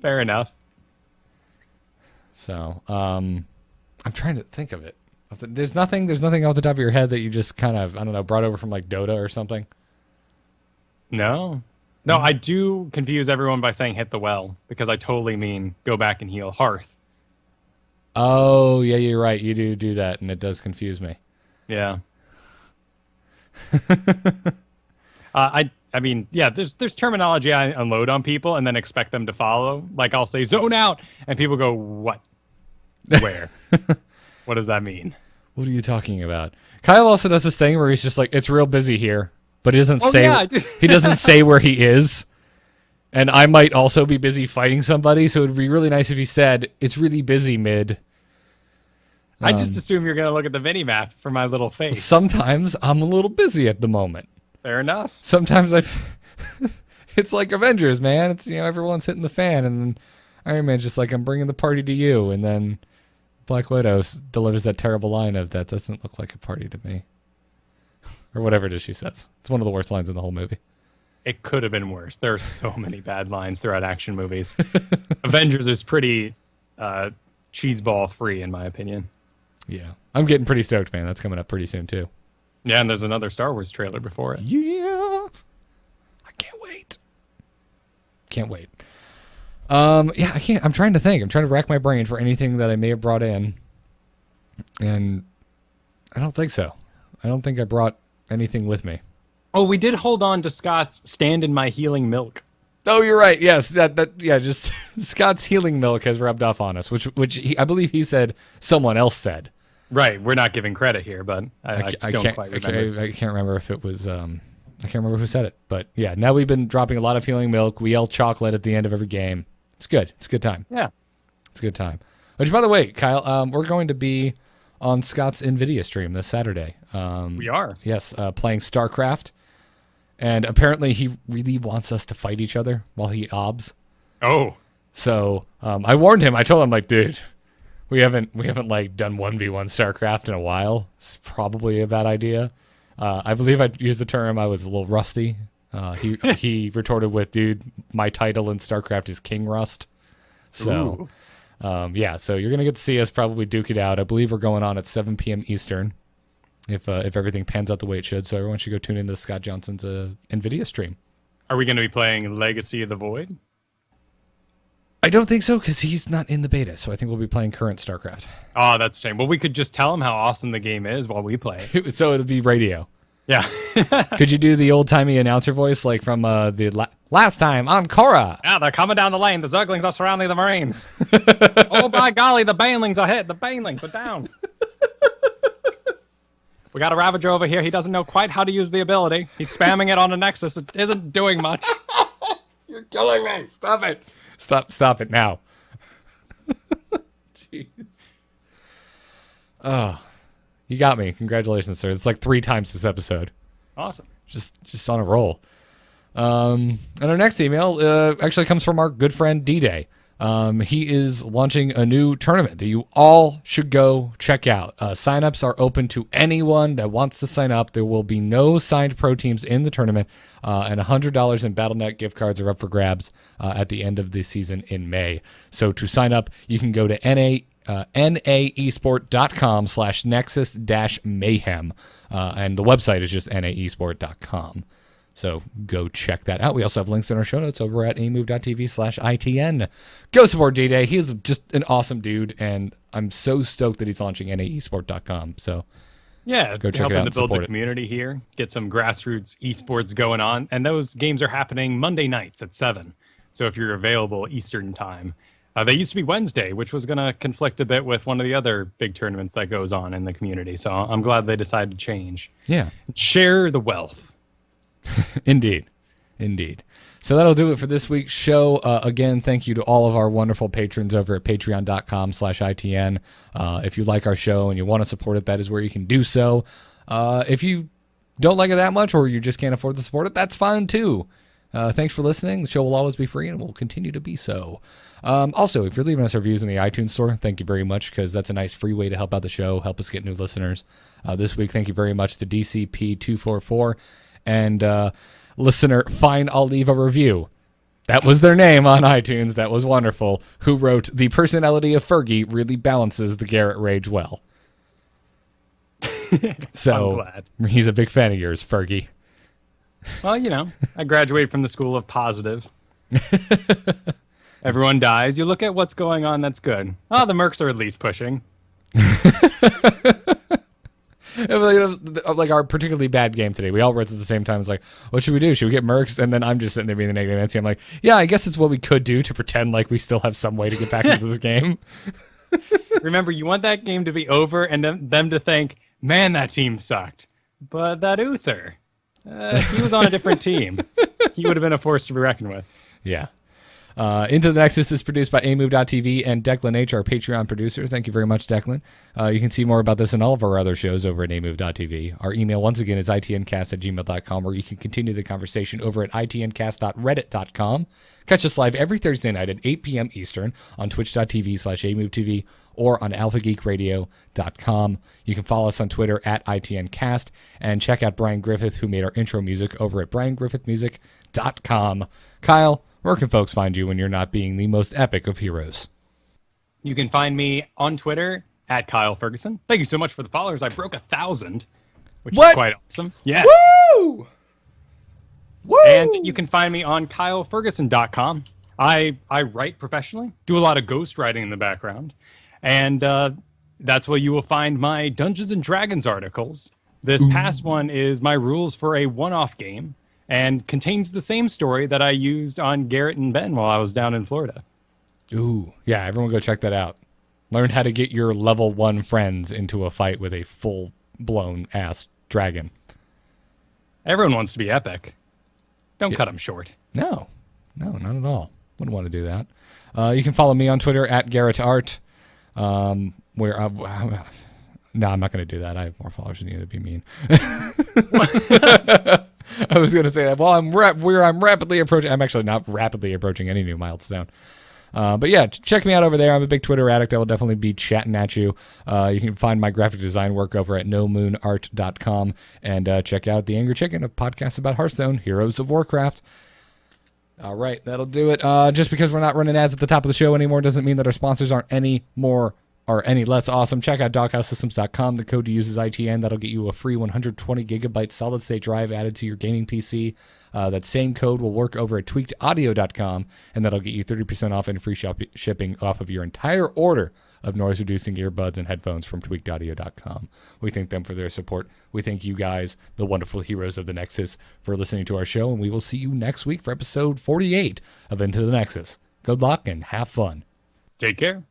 Fair enough. So, I'm trying to think of it. There's nothing off the top of your head that you just kind of, I don't know, brought over from like Dota or something? No, I do confuse everyone by saying "hit the well" because I totally mean go back and heal Hearth. Oh, yeah, you're right. You do that, and it does confuse me. Yeah. I mean, yeah, there's terminology I unload on people and then expect them to follow. Like I'll say "zone out" and people go, "What? Where? What does that mean?" What are you talking about? Kyle also does this thing where he's just like, "It's real busy here," but he doesn't say yeah. he doesn't say where he is. And I might also be busy fighting somebody, so it'd be really nice if he said, "It's really busy, mid." I just assume you're gonna look at the mini map for my little face. Sometimes I'm a little busy at the moment. Fair enough. Sometimes it's like Avengers, man. It's, everyone's hitting the fan, and then Iron Man's just like, "I'm bringing the party to you," and then Black Widow delivers that terrible line of, "That doesn't look like a party to me," or whatever it is she says. It's one of the worst lines in the whole movie. It could have been worse. There are so many bad lines throughout action movies. Avengers is pretty cheeseball free, in my opinion. Yeah, I'm getting pretty stoked, man. That's coming up pretty soon too. Yeah, and there's another Star Wars trailer before it. Yeah, I can't wait. can't wait. Yeah, I can't. I'm trying to think. I'm trying to rack my brain for anything that I may have brought in, and I don't think so. I don't think I brought anything with me. Oh, we did hold on to Scott's "Stand in My Healing Milk." Oh, you're right. Yes, just Scott's healing milk has rubbed off on us, I believe he said someone else said. Right, we're not giving credit here, but I don't quite remember. I can't remember if it was. I can't remember who said it, but yeah. Now we've been dropping a lot of healing milk. We yell chocolate at the end of every game. It's good. It's a good time. Yeah, it's a good time. Which, by the way, Kyle, we're going to be on Scott's NVIDIA stream this Saturday. We are. Yes, playing StarCraft. And apparently he really wants us to fight each other while he obs. Oh. So I warned him. I told him, like, dude, we haven't like done 1v1 StarCraft in a while. It's probably a bad idea. I believe I used the term I was a little rusty. He retorted with, dude, my title in StarCraft is King Rust. So, so you're going to get to see us probably duke it out. I believe we're going on at 7 p.m. Eastern. If everything pans out the way it should. So everyone should go tune into Scott Johnson's NVIDIA stream. Are we going to be playing Legacy of the Void? I don't think so, because he's not in the beta. So I think we'll be playing current StarCraft. Oh, that's a shame. Well, we could just tell him how awesome the game is while we play. So it'll be radio. Yeah. Could you do the old-timey announcer voice, like from the last time on Korra? Yeah, they're coming down the lane. The Zerglings are surrounding the Marines. Oh, by golly, the Banelings are hit. The Banelings are down. We got a Ravager over here. He doesn't know quite how to use the ability. He's spamming it on a Nexus. It isn't doing much. You're killing me. Stop it. Stop it now. Jeez. Oh, you got me. Congratulations, sir. It's like 3 times this episode. Awesome. Just on a roll. And our next email actually comes from our good friend D-Day. He is launching a new tournament that you all should go check out. Signups are open to anyone that wants to sign up. There will be no signed pro teams in the tournament, and $100 in Battle.net gift cards are up for grabs at the end of the season in May. So to sign up, you can go to naesport.com/nexus-mayhem, and the website is just naesport.com. So go check that out. We also have links in our show notes over at amove.tv/ITN. Go support D-Day. He is just an awesome dude, and I'm so stoked that he's launching naesport.com. So yeah, go check it out helping to build the it. community here, get some grassroots esports going on, and those games are happening Monday nights at 7. So if you're available Eastern time. They used to be Wednesday, which was going to conflict a bit with one of the other big tournaments that goes on in the community. So I'm glad they decided to change. Yeah. Share the wealth. Indeed. So that'll do it for this week's show. Again, thank you to all of our wonderful patrons over at patreon.com/ITN. If you like our show and you want to support it, that is where you can do so. If you don't like it that much or you just can't afford to support it, that's fine too. Thanks for listening. The show will always be free and will continue to be so. Also, if you're leaving us reviews in the iTunes store, thank you very much, because that's a nice free way to help out the show, help us get new listeners. This week, thank you very much to DCP244 and listener Fine I'll Leave a Review. That was their name on iTunes. That was wonderful. Who wrote, "The personality of Fergie really balances the Garrett rage well." So I'm glad. He's a big fan of yours, Fergie. Well, you know, I graduated from the school of positive. Everyone dies. You look at what's going on, that's good. Oh, the Mercs are at least pushing. Like our particularly bad game today, we all wrote at the same time. It's like, what should we do? Should we get Mercs? And then I'm just sitting there being the negative Nancy. I'm like, yeah, I guess it's what we could do to pretend like we still have some way to get back into this game. Remember, you want that game to be over and them to think, man, that team sucked. But that Uther, he was on a different team. He would have been a force to be reckoned with. Yeah. Into the Nexus is produced by amove.tv and Declan H., our Patreon producer. Thank you very much, Declan. You can see more about this and all of our other shows over at amove.tv. Our email, once again, is itncast@gmail.com, where you can continue the conversation over at itncast.reddit.com. Catch us live every Thursday night at 8 p.m. Eastern on twitch.tv/amovetv or on alphageekradio.com. You can follow us on Twitter at itncast and check out Brian Griffith, who made our intro music, over at briangriffithmusic.com. Kyle, where can folks find you when you're not being the most epic of heroes? You can find me on Twitter at Kyle Ferguson. Thank you so much for the followers. I broke 1,000, which is quite awesome. Yes. Woo! Woo! And you can find me on kyleferguson.com. I write professionally, do a lot of ghost writing in the background, and that's where you will find my Dungeons and Dragons articles. This past one is my rules for a one-off game and contains the same story that I used on Garrett and Ben while I was down in Florida. Ooh, yeah, everyone go check that out. Learn how to get your level 1 friends into a fight with a full-blown ass dragon. Everyone wants to be epic. Don't cut them short. No, not at all. Wouldn't want to do that. You can follow me on Twitter at GarrettArt, where no, I'm not going to do that. I have more followers than you. That'd be mean. I was going to say that. Well, I'm rapidly approaching. I'm actually not rapidly approaching any new milestone. But yeah, check me out over there. I'm a big Twitter addict. I will definitely be chatting at you. You can find my graphic design work over at nomoonart.com and check out The Angry Chicken, a podcast about Hearthstone, Heroes of Warcraft. All right, that'll do it. Just because we're not running ads at the top of the show anymore doesn't mean that our sponsors aren't any more or any less awesome. Check out doghousesystems.com. The code to use is ITN. That'll get you a free 120 gigabyte solid state drive added to your gaming PC. That same code will work over at tweakedaudio.com, and that'll get you 30% off and free shipping off of your entire order of noise-reducing earbuds and headphones from tweakedaudio.com. We thank them for their support. We thank you guys, the wonderful heroes of the Nexus, for listening to our show, and we will see you next week for episode 48 of Into the Nexus. Good luck and have fun. Take care.